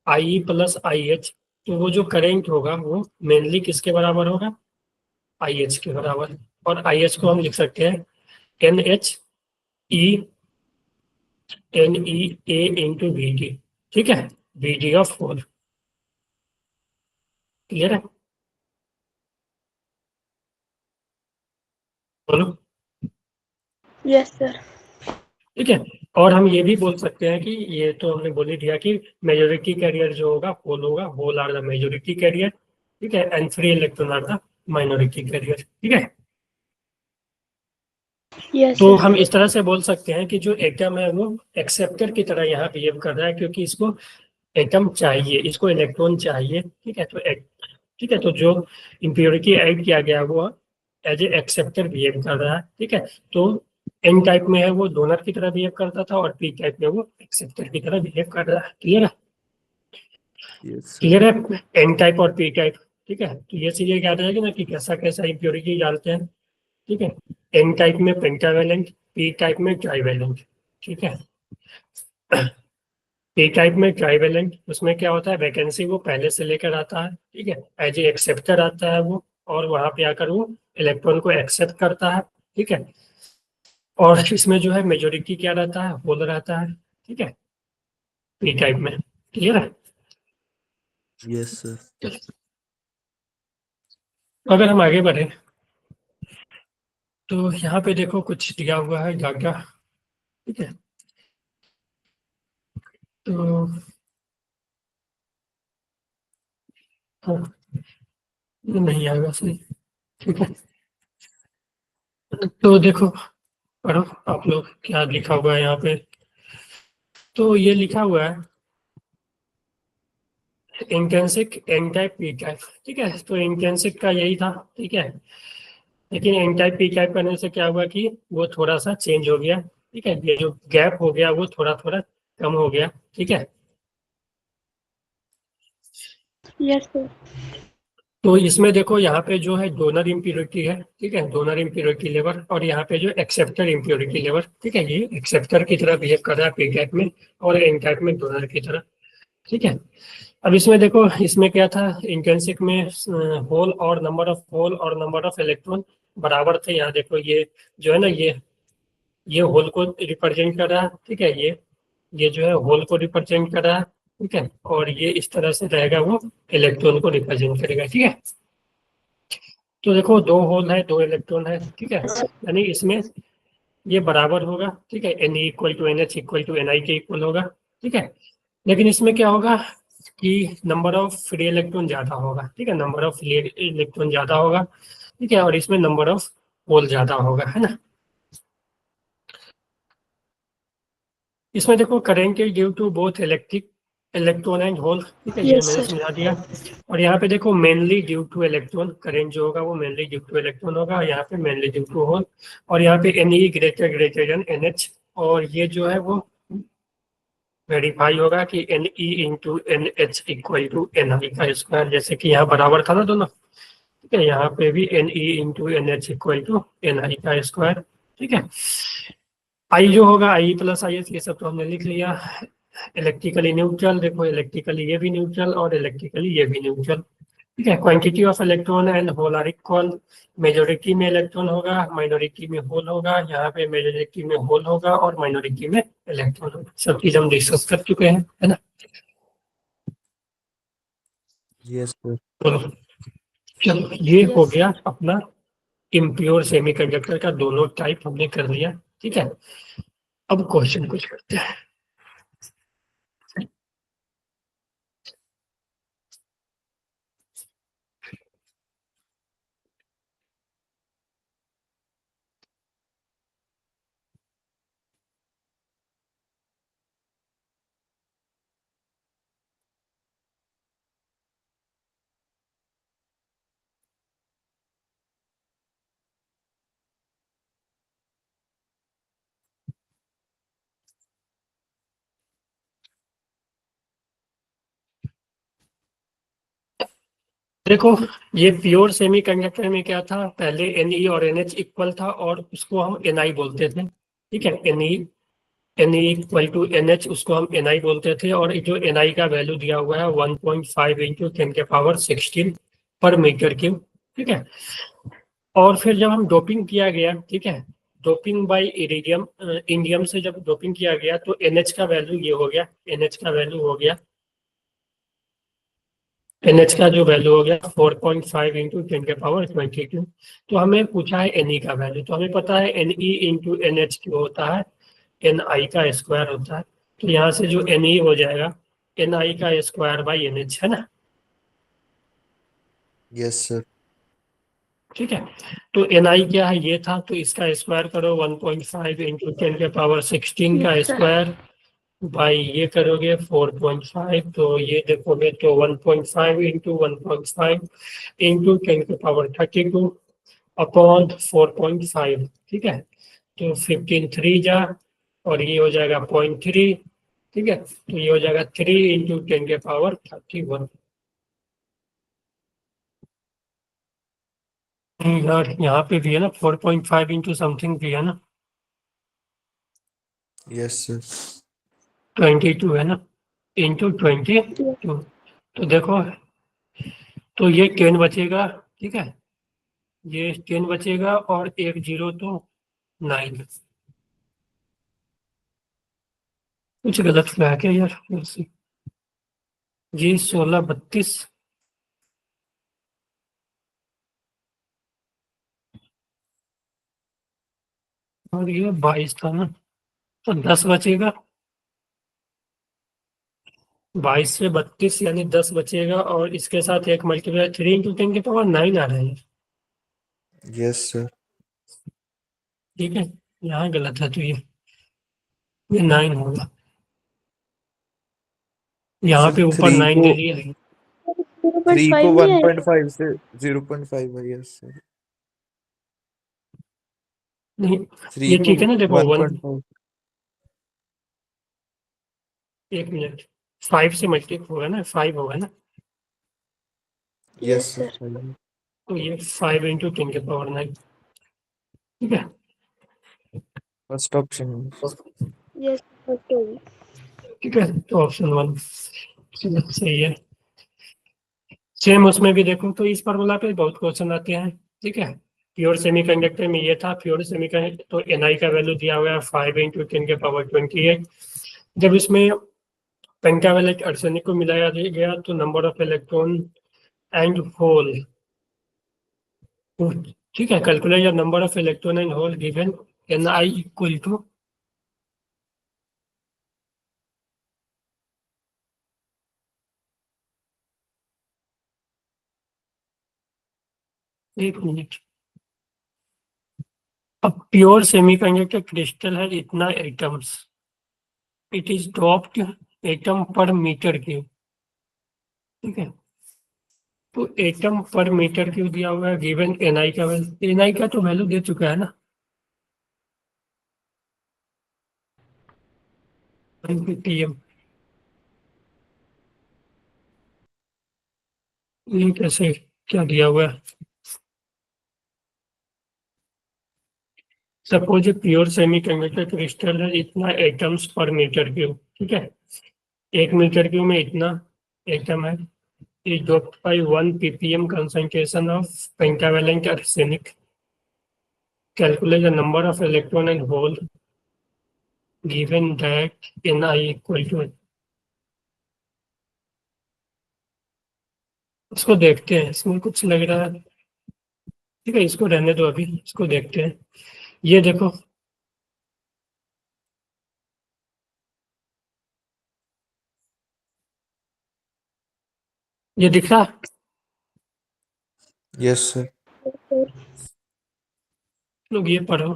आई प्लस आई एच, तो वो जो करेंट होगा वो मेनली किसके बराबर होगा, आई एच के बराबर। और आई एच को हम लिख सकते हैं N H E N E A into B D, ठीक है, B D of hole, clear है, बोलो, यस सर। ठीक है। और हम ये भी बोल सकते हैं कि ये तो हमने बोल ही दिया कि मेजोरिटी कैरियर जो होगा होल होगा, hole are the majority carrier, ठीक है, and free electron are the minority carrier, ठीक है। यस तो सर। हम इस तरह से बोल सकते हैं कि जो एटम है वो एक्सेप्टर की तरह यहाँ बिहेव कर रहा है, क्योंकि इसको एटम चाहिए, इसको इलेक्ट्रॉन चाहिए। ठीक है, तो ठीक है, तो जो इम्प्योरिटी ऐड किया गया वो एज ए एक्सेप्टर बिहेव कर रहा है। ठीक है, तो एन टाइप में है वो डोनर की तरह बिहेव करता था, और पी टाइप में वो एक्सेप्टर की तरह बिहेव कर रहा है। क्लियर है? Yes, sir. क्लियर है एन टाइप और पी टाइप? ठीक है, तो ये चीजें याद रहेगी ना कि कैसा कैसा इम्प्योरिटी डालते हैं। ठीक है, एन टाइप में पेंटावेलेंट, पी टाइप में ट्राइवेलेंट। ठीक है, पी टाइप में ट्राइवेलेंट, उसमें क्या होता है, वैकेंसी वो पहले से लेकर आता है। ठीक है, एज ए एक्सेप्टर आता है वो, और वहां पे आकर वो इलेक्ट्रॉन को एक्सेप्ट करता है। ठीक है, और इसमें जो है मेजोरिटी क्या रहता है, होल रहता है। ठीक है, पी टाइप में। क्लियर है? Yes, sir. अगर हम आगे बढ़े तो यहाँ पे देखो कुछ दिया हुआ है डाटा। ठीक है, तो हाँ, ये नहीं आएगा सही। ठीक है, तो देखो पढ़ो आप लोग क्या लिखा हुआ है यहाँ पे। तो ये लिखा हुआ है intrinsic N type P type. ठीक है, तो इंट्रिंसिक का यही था। ठीक है, लेकिन एन टाइप पी टाइप करने से क्या हुआ कि वो थोड़ा सा चेंज हो गया। ठीक है, ये जो गैप हो गया वो थोड़ा थोड़ा कम हो गया। ठीक है, यस सर। तो इसमें देखो यहाँ पे जो है डोनर इम्प्योरिटी है। ठीक है, डोनर इम्प्योरिटी लेवल, और यहाँ पे जो एक्सेप्टर इम्प्योरिटी लेवल। ठीक है, ये एक्सेप्टर की तरह बिहेव कर रहा है पी टाइप में, और एन टाइप में डोनर की तरह। ठीक है, अब इसमें देखो इसमें क्या था, इंट्रिंसिक में होल और नंबर ऑफ होल और नंबर ऑफ इलेक्ट्रॉन बराबर थे। यहाँ देखो ये जो है ना, ये होल को रिप्रेजेंट कर रहा है। ठीक है, ये जो है होल को रिप्रेजेंट कर रहा है। ठीक है, और ये इस तरह से रहेगा, वो इलेक्ट्रॉन को रिप्रेजेंट करेगा। ठीक है, तो देखो दो होल है, दो इलेक्ट्रॉन है। ठीक है, यानी इसमें ये बराबर होगा। ठीक है, N equal to N H equal to N I के इक्वल होगा। ठीक है, लेकिन इसमें क्या होगा कि नंबर ऑफ फ्री इलेक्ट्रॉन ज्यादा होगा। ठीक है, नंबर ऑफ फ्री इलेक्ट्रॉन ज्यादा होगा। ठीक है, और इसमें नंबर ऑफ होल ज्यादा होगा, है ना। इसमें देखो current is due to both electric electron and hole. ठीक है, ये यस मैंने सर। समझा दिया। और यहाँ पे देखो mainly due to electron, current जो होगा वो मेनली ड्यू टू इलेक्ट्रॉन होगा, और यहाँ पे मेनली ड्यू टू होल। और यहाँ पे N E greater greater than N H, और ये जो है वो वेरीफाई होगा कि N E into N H equal to N I का स्क्वायर, जैसे कि यहाँ बराबर था ना दोनों। ठीक है, यहाँ पे भी N E into N H equal to N I का स्क्वायर। ठीक है, आई जो होगा आई प्लस आई एस, ये सब तो हमने लिख लिया। इलेक्ट्रिकली न्यूट्रल, देखो इलेक्ट्रिकली ये भी न्यूट्रल और इलेक्ट्रिकली ये भी न्यूट्रल। ठीक है, quantity of electron and hole are equal, majority में इलेक्ट्रॉन होगा, माइनॉरिटी में होल होगा। यहाँ पे मेजोरिटी में होल होगा और माइनॉरिटी में इलेक्ट्रॉन होगा। सब चीज हम डिस्कस कर चुके हैं, है ना। Yes, sir. चलो चलो, ये हो यस गया सर। अपना इम्प्योर सेमीकंडक्टर का दोनों टाइप हमने कर लिया। ठीक है, अब क्वेश्चन कुछ करते हैं। देखो ये प्योर सेमीकंडक्टर में क्या था, पहले एन और एन एच इक्वल था, और उसको हम एन आई बोलते थे। ठीक है, N E equal to N H, उसको हम एन आई बोलते थे। और जो एन आई का वैल्यू दिया हुआ है 1.5 इंटू 10 के पावर 16 पर मीटर क्यूब। ठीक है, और फिर जब हम डोपिंग किया गया, ठीक है, डोपिंग बाय इरिडियम इंडियम से जब डोपिंग किया गया, तो एनएच का वैल्यू ये हो गया, एनएच का वैल्यू हो गया, एनएच का जो वैल्यू हो गया 4.5 इंटू 10 के पावर 22। तो हमें पूछा है एनई का वैल्यू, तो हमें पता है N E into N H Q होता है, एन आई का स्क्वायर होता है। तो यहाँ से जो एन ई हो जाएगा एन आई का स्क्वायर बाई एन एच, है ना। Yes, sir. ठीक है। तो एनआई क्या है, ये था, तो इसका स्क्वायर करो 1.5 इंटू 10 के पावर 16 का Yes, sir. स्क्वायर बाई ये करोगे 4.5, तो ये देखोगे तो 1.5 इंटू 1.5 इंटू 10 के पावर 32 अपॉन 4.5, ठीक है। तो 15 3 जा, और ये हो जाएगा 0.3, ठीक है। तो ये हो जाएगा 3 इंटू 10 के पावर 31। यार यहाँ पे भी है ना 4.5 इंटू समथिंग भी है ना, Yes, sir. 22 है ना, इंटू 22। तो देखो, तो ये 10 बचेगा, ठीक है, ये 10 बचेगा और एक जीरो तो 9। कुछ गलत हुआ है क्या यार फिर से? ये 16 32 और ये 22 था ना, तो 10 बचेगा। 22 से 32 यानी 10 बचेगा, और इसके साथ एक मल्टीप्लाई 3 इंटू 10 के पावर 9 आ रहा है, Yes, sir. ठीक है। यहाँ गलत है, तो ये 9 होगा, यहाँ So पे ऊपर 3 9 को दे दिया है। 3 को 0.5 नहीं आया 1.5 से 0.5 है। Yes, sir. नहीं, 3 ये को ठीक है ना, देखो 1.5. एक मिनट, 5 से मल्टीप्लाई होगा ना, 5 होगा ना, Yes, Yes, sir. sir. तो ये 5 इंटू 10 के पावर 9, ठीक है। First option. Yes, sir. ठीक है, तो ऑप्शन 1 सही है। सेम उसमें भी देखो, तो इस फॉर्मूला पे बहुत क्वेश्चन आते हैं, ठीक है। प्योर सेमीकंडक्टर में ये था, प्योर सेमीकंडक्टर तो एनआई का वैल्यू दिया हुआ है 5 इंटू 10 के पावर 28। जब इसमें पेंटावेलेट आर्सेनिक को मिलाया गया तो number of electron and hole, ठीक है, calculate the number of electron and hole given n i equal to, एक मिनट, अब प्योर सेमीकंडक्टर क्रिस्टल है इतना atoms, it is dropped atom per meter cube, ठीक है। तो एटम पर मीटर क्यूब दिया हुआ है, गिवन एनआई का वैल्यू, एनआई का तो वैल्यू दे चुका है ना, पीएम। ये कैसे, क्या दिया हुआ है? सपोज प्योर सेमीकंडक्टर क्रिस्टल है इतना एटम्स पर मीटर क्यूब, ठीक है। 1 मीटर क्यूब में इतना एटम है, is doped by 1 ppm concentration of pentavalent arsenic. Calculate the number of electron and hole given that Ni equal to, इसको देखते हैं, इसमें कुछ लग रहा है, ठीक है, इसको रहने दो, अभी इसको देखते हैं। ये देखो, ये दिख रहा, Yes, sir. लोग ये पढ़ो,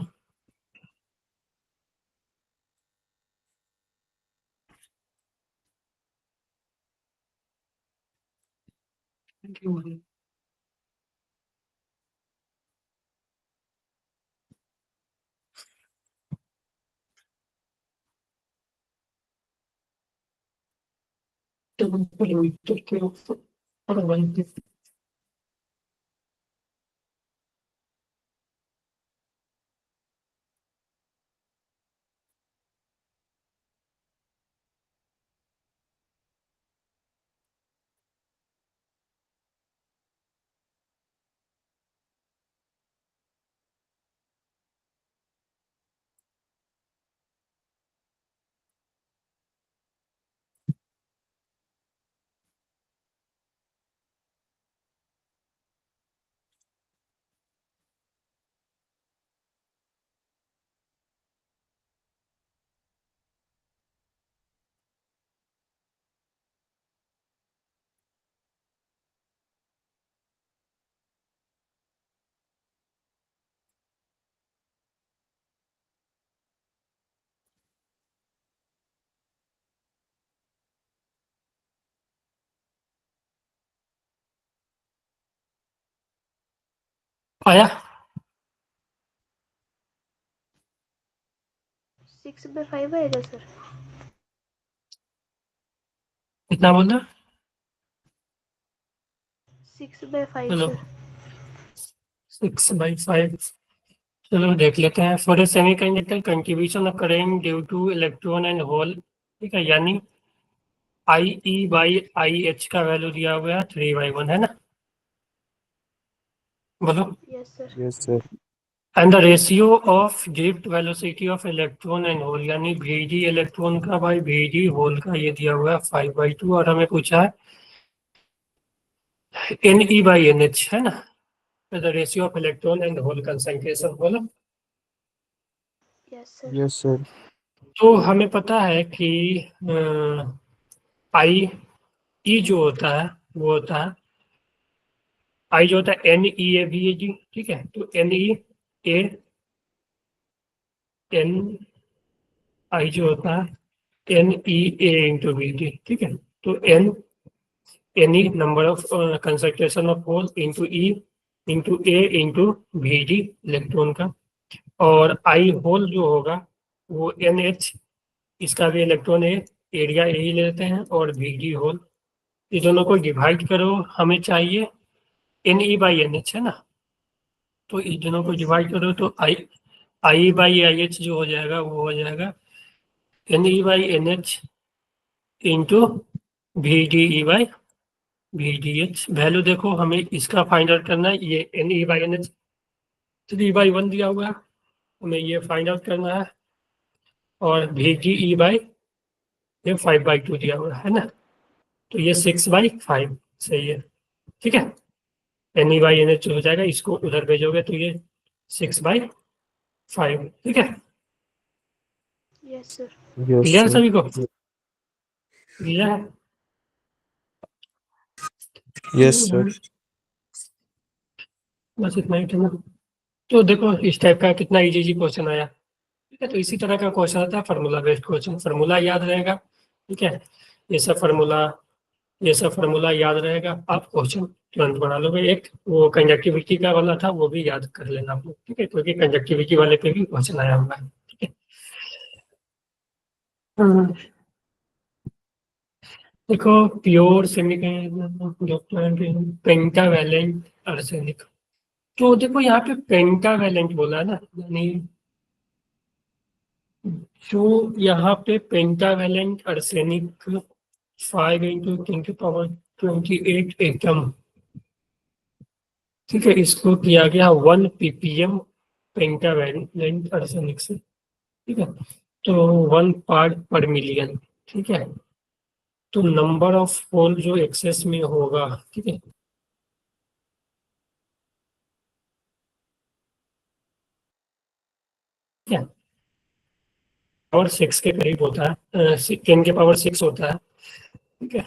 आया 6/5 आएगा सर। कितना बोलना 6/5 चलो सर। 6/5 चलो देख लेते हैं। For a semiconductor contribution of current due to electron and hole, ठीक है, यानी IE/IH का वैल्यू दिया हुआ है 3/1 है ना, बोलो। Yes sir. Yes, sir. And the ratio of drift velocity of electron and hole, यानी VD इलेक्ट्रॉन का बाई VD होल का ये दिया हुआ है 5/2, और हमें पूछा है NE/NH है ना, the ratio of electron and hole concentration, बोलो। Yes sir. Yes, sir. तो हमें पता है कि आई ई जो होता है वो होता है, आई जो होता है NEAVAG, ठीक है, तो NEAN आई जो होता है NEA/VD, ठीक है, तो NE number of concentration of hole into E into A into VD electron का, और आई होल जो होगा वो NH, इसका भी इलेक्ट्रॉन है, एरिया यही लेते हैं, और VD होल, ये दोनों को डिवाइड करो, हमें चाहिए NE/NH है ना, तो इन दोनों को Yes, डिवाइड करो तो I/IH जो हो जाएगा वो हो जाएगा NE/NH इंटू VDE/VDH। वैल्यू देखो, हमें इसका फाइंड आउट करना है, ये NE/NH 3/1 दिया हुआ है, हमें ये फाइंड आउट करना है, और VDE/ ये 5/2 दिया हुआ है ना, तो ये 6/5 सही है, ठीक है। NE/NH हो जाएगा, इसको उधर भेजोगे तो ये 6/5, ठीक है। yes sir। Yes, clear sir. सभी को, क्लियर है। Yes, sir. बस इतना ही था ना। तो देखो इस टाइप का कितना इजी इजी क्वेश्चन आया, ठीक है, तो इसी तरह का क्वेश्चन आता है फार्मूला बेस्ड क्वेश्चन, फार्मूला याद रहेगा, ठीक है, ये सब फार्मूला, ये सब फार्मूला याद रहेगा, आप क्वेश्चन तुरंत बना लोगे। एक वो कंजक्टिविटी का वाला था, वो भी याद कर लेना आप लोग, ठीक है, क्योंकि कंजक्टिविटी वाले पे भी क्वेश्चन आया हुआ है, ठीक है। हम्म, देखो प्योर सेमीकंडक्टर पेंटावैलेंट आर्सेनिक, तो देखो यहाँ पे पेंटावैलेंट बोला है ना, यानी जो यहाँ पे पेंटावैलेंट आर्सेनिक 5 × 10⁻28 एटम, ठीक है, इसको किया गया 1 ppm पेंटावैलेंट आर्सेनिक से, ठीक है, तो 1 पार्ट पर मिलियन, ठीक है, तो नंबर ऑफ होल जो एक्सेस में होगा, ठीक है, ठीक है, पावर 6 के करीब होता है, 10⁻6 होता है, ठीक है,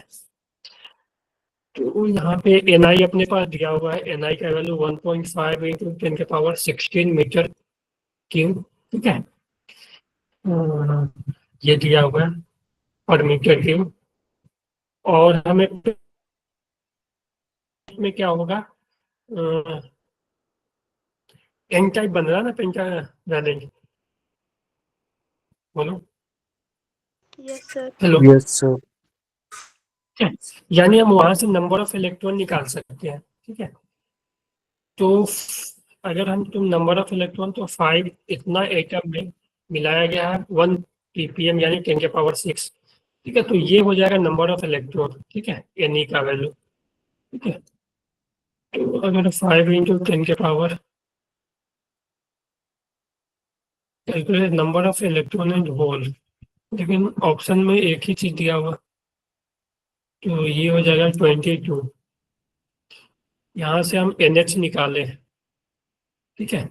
तो यहाँ पे NI अपने पास दिया हुआ है, NI का वैल्यू 1.5 × 10⁻16 मीटर क्यूब, ठीक है, ये दिया हुआ है पर मीटर क्यूब, और हमें में क्या होगा, एन टाइप बन रहा है ना पेंटा वैलेंट, बोलो। yes sir। Hello, Yes, sir. ठीक है, यानी हम वहां से नंबर ऑफ इलेक्ट्रॉन निकाल सकते हैं, ठीक है, तो अगर हम तुम नंबर ऑफ इलेक्ट्रॉन, तो 5 इतना एटम में मिलाया गया है 1 ppm यानी 10⁻6, ठीक है, तो ये हो जाएगा नंबर ऑफ इलेक्ट्रॉन, ठीक है, Ne का वैल्यू, ठीक है, तो अगर 5 × 10⁻, calculate number of electron and hole, लेकिन ऑप्शन में एक ही चीज दिया हुआ, तो ये हो जाएगा 22, यहाँ से हम NH निकाले, ठीक है,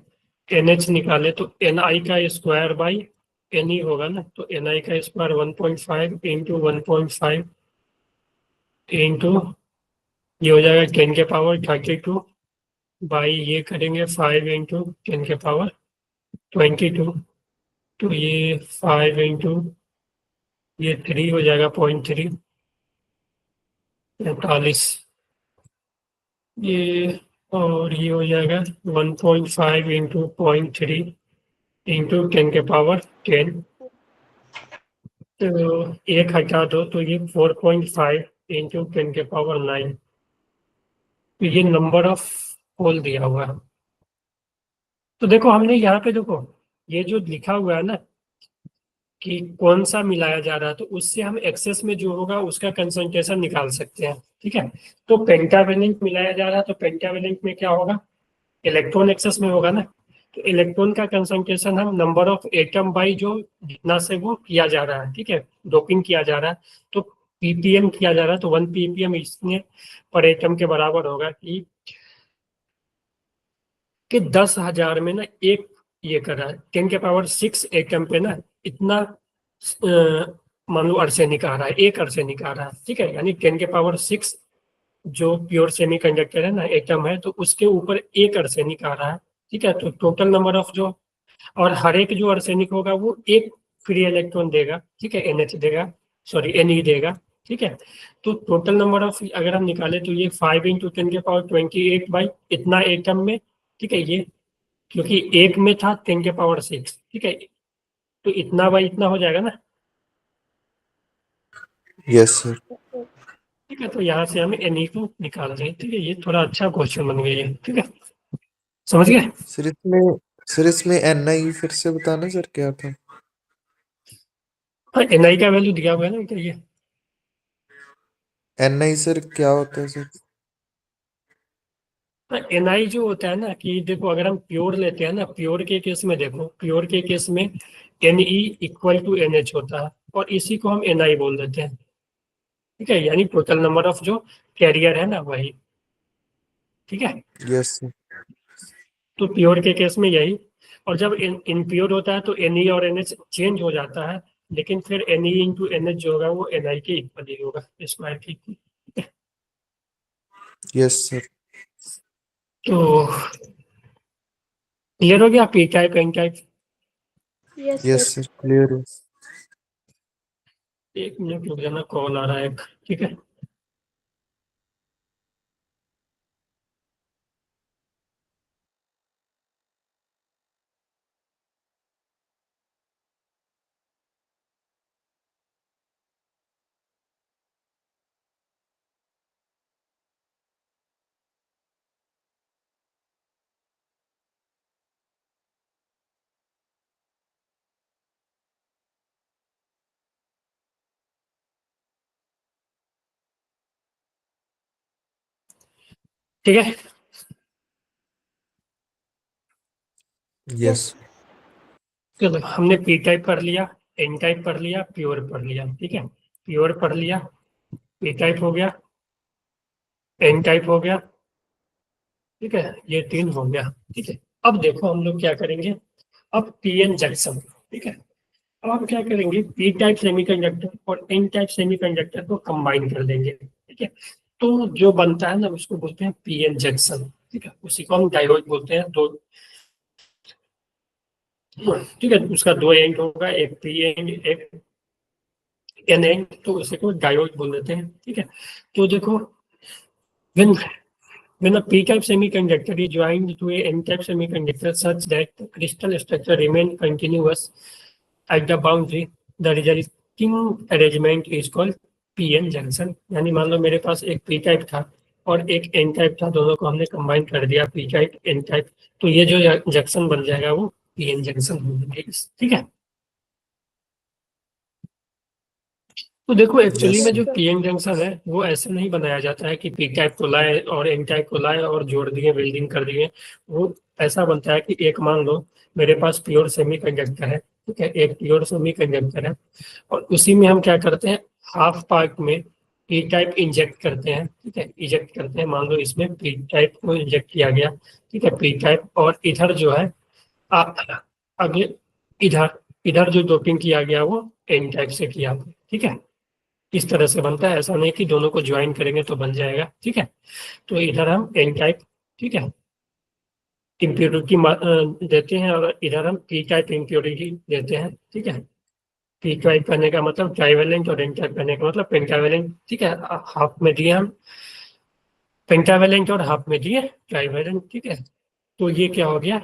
NH निकाले तो NI का स्क्वायर बाई NE होगा ना, तो NI का स्क्वायर 1.5 × 1.5 इंटू, ये हो जाएगा 10⁻32 बाई, ये करेंगे 5 × 10⁻22, तो ये 5 इंटू ये 3 हो जाएगा 0.3, 45, ये और ये हो जाएगा 1.5 इंटू 0.3 इंटू 10 तो एक हटा दो तो ये 4.5 इंटू 10 9। तो ये नंबर ऑफ होल दिया हुआ है। तो देखो हमने यहाँ पे देखो ये जो लिखा हुआ है ना कि कौन सा मिलाया जा रहा है, तो उससे हम एक्सेस में जो होगा उसका कंसंट्रेशन निकाल सकते हैं। ठीक है, तो पेंटावेलेंट मिलाया जा रहा है तो पेंटावेलेंट में क्या होगा, इलेक्ट्रॉन एक्सेस में होगा ना। तो इलेक्ट्रॉन का कंसंट्रेशन हम नंबर ऑफ एटम बाई जो जितना से वो किया जा रहा है, ठीक है, डोपिंग किया जा रहा है, तो पीपीएम किया जा रहा है, तो 1 पीपीएम इसमें पर एटम के बराबर होगा कि 10,000 में ना एक ये कर रहा है 10 के पावर 6 एटम पे ना इतना मान लो अर्सेनिक आ रहा है, एक अर्सेनिक आ रहा है। ठीक है, यानी 10 के पावर 6 जो प्योर सेमीकंडक्टर है ना एटम है, तो उसके ऊपर एक अर्सेनिक आ रहा है। ठीक है, तो टोटल नंबर ऑफ जो, और हर एक जो अर्सेनिक होगा वो एक फ्री इलेक्ट्रॉन देगा। ठीक है, एनएच देगा, सॉरी एनई देगा। ठीक है, तो टोटल नंबर ऑफ अगर हम निकाले तो ये 5 इंटू 10 के पावर 28 बाई इतना एटम में। ठीक है, ये क्योंकि एक में था 10 के पावर 6। ठीक है, तो इतना बाई इतना हो जाएगा ना। Yes sir. ठीक है, तो यहाँ से हम एनई को निकाल दें। ठीक है, ये थोड़ा अच्छा क्वेश्चन बन गया है। ठीक है, समझ गए। सर इसमें NI फिर से बताना सर क्या था? हाँ, एनआई का वैल्यू दिया हुआ है ना, तो ये NI सर क्या होता है सर? एनआई जो होता है ना कि देखो अगर हम प्योर लेते हैं ना, प्योर के केस में देखो, प्योर के केस में एनई इक्वल टू एनएच होता है और इसी को हम एनआई बोल देते हैं। ठीक है, यानी टोटल नंबर ऑफ जो कैरियर है ना वही। ठीक है, यस सर। तो प्योर के केस में यही। और जब इनप्योर होता है तो एनई और एनएच चेंज हो जाता है, लेकिन फिर एनई इंटू एनएच जो होगा वो एनआई के इक्वल ही होगा, स्क्वायर के equal। Yes sir. तो क्लियर हो गया P type N type. Yes yes sir. Sir clear है। 1 मिनट रुक जाना, कॉल आ रहा है एक। ठीक है, ठीक है। यस। चलो हमने पी टाइप पढ़ लिया, एन टाइप पढ़ लिया, प्योर पढ़ लिया। ठीक है, प्योर पढ़ लिया, पी टाइप हो गया, एन टाइप हो गया। ठीक है, ये 3 हो गया। ठीक है, अब देखो हम लोग क्या करेंगे, अब पी एन जंक्शन। ठीक है, अब हम क्या करेंगे, पी टाइप सेमीकंडक्टर और एन टाइप सेमीकंडक्टर को कंबाइन कर देंगे। ठीक है, तो जो बनता है ना उसको बोलते हैं पी एन जंक्शन। ठीक है, उसी को हम डायोड बोलते हैं। दो, ठीक है, उसका 2 एंड होगा, एक पी एंड एक एन एंड, तो उसे को डायोड बोल देते हैं। ठीक है, तो देखो when when a p-type semiconductor is joined to a n-type semiconductor such that the crystal structure remains continuous at the boundary, the resulting arrangement is called pn junction। यानी मान लो मेरे पास एक p टाइप था और एक n टाइप था, दोनों को हमने कंबाइन कर दिया, p टाइप n टाइप, तो ये जो जंक्शन बन जाएगा वो pn जंक्शन हो जाएगा। ठीक है, तो देखो एक्चुअली यस में सर। जो पीएन जंक्शन है वो ऐसे नहीं बनाया जाता है कि पी टाइप को लाए और एन टाइप को लाए और जोड़ दिए, वेल्डिंग कर दिए। वो ऐसा बनता है कि एक मान लो मेरे पास प्योर सेमी कंडक्टर है। ठीक है, एक प्योर सेमी कंडक्टर है और उसी में हम क्या करते हैं, हाफ पार्ट में पी टाइप इंजेक्ट करते हैं। ठीक है, इंजेक्ट करते हैं, मान लो इसमें पी टाइप को इंजेक्ट किया गया। ठीक है, पी टाइप, और इधर जो है आ- आगे इधर इधर जो डोपिंग किया गया वो एन टाइप से किया। ठीक है, इस तरह से बनता है, ऐसा नहीं कि दोनों को ज्वाइन करेंगे तो बन जाएगा। ठीक है, तो इधर हम एन टाइप, ठीक है, इम्प्योरिटी देते हैं और इधर हम पी टाइप इम्प्योरिटी देते हैं। ठीक है, पी टाइप करने का मतलब ट्राइवेलेंट और एन टाइप करने का मतलब पेंटावेलेंट। ठीक है, हाफ में दिए हम पेंटावेलेंट और हाफ में दिए ट्राइवेलेंट, ठीक है। तो ये क्या हो गया,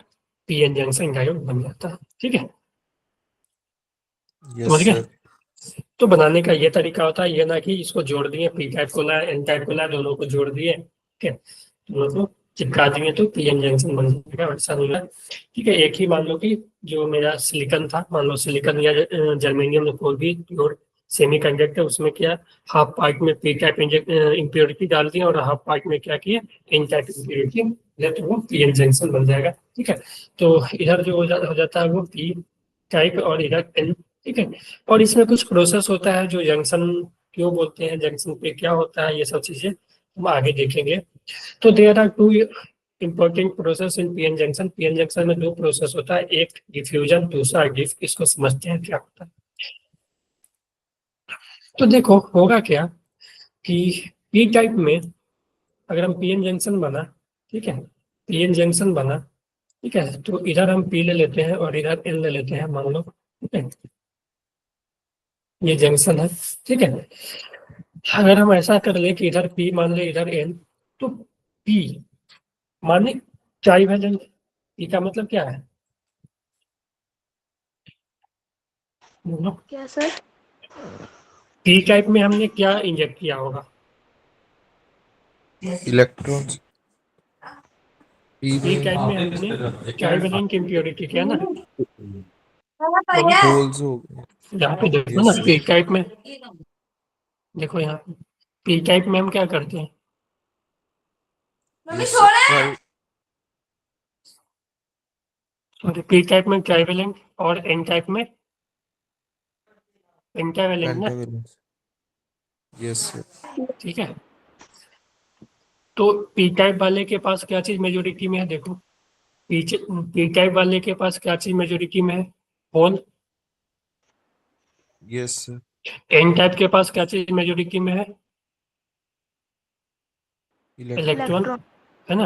पीएन जंक्शन डायोड बन जाता है, ठीक है। यस समझ गए। सर। तो बनाने का ये तरीका होता है, ये ना कि इसको जोड़ दिए, पी टाइप को लाए, एन टाइप को लाए, दोनों को जोड़ दिए, ठीक है, दोनों को चिपका दिए तो पीएन जंक्शन बन जाएगा, वैसा नहीं है, ठीक है। एक ही मान लो कि जो मेरा सिलिकन था, मान लो सिलिकन या जर्मेनियम कोई भी प्योर सेमी कंडक्टर, उसमें क्या हाफ पार्ट में पी टाइप इम्प्योरिटी डाल दिया और हाफ पार्ट में क्या किया एन टाइप इम्प्योरिटी, तो वो पीएन जंक्शन बन जाएगा, ठीक है। तो इधर जो हो जाता है वो पी टाइप और इधर एन, ठीक है। और इसमें कुछ प्रोसेस होता है जो जंक्शन क्यों बोलते हैं, जंक्शन पे क्या होता है, ये सब चीजें हम आगे देखेंगे। तो there are two important process in PN junction. PN junction में दो प्रोसेस होता है, एक डिफ्यूजन, दूसरा डिफ। इसको समझते हैं क्या होता है। तो देखो होगा क्या कि पी टाइप में अगर हम पीएन जंक्शन बना, ठीक है, पीएन जंक्शन बना, ठीक है, तो इधर हम पी ले लेते हैं और इधर एन ले लेते हैं, मान लो, ठीक है, ये जंक्शन है, ठीक है। अगर हम ऐसा कर ले कि इधर पी मान ले इधर एन, तो पी माने ट्राइवेलेंट। पी का मतलब क्या है, बोलो। क्या सर? पी टाइप में हमने क्या इंजेक्ट किया होगा, इलेक्ट्रॉन्स पी पी में टाइप में हमने ट्राइवेलेंट इम्प्योरिटी किया ना, बोलो। होल्स हो गए। यहाँ पे देखो ना यस पी टाइप में, देखो यहाँ पे पी टाइप में हम क्या करते हैं, सर। सॉरी, पी टाइप में ट्राइवेलेंट और एन टाइप में पेंटावेलेंट ना, पेंटावेलेंस। Yes sir. ठीक है। तो पी टाइप वाले के पास क्या चीज मेजोरिटी में है, देखो, पी टाइप वाले के पास क्या चीज मेजोरिटी में है, hole. Yes sir. N type के पास क्या चीज मेजोरिटी में है, इलेक्ट्रॉन, इलेक्ट्रॉन। है ना।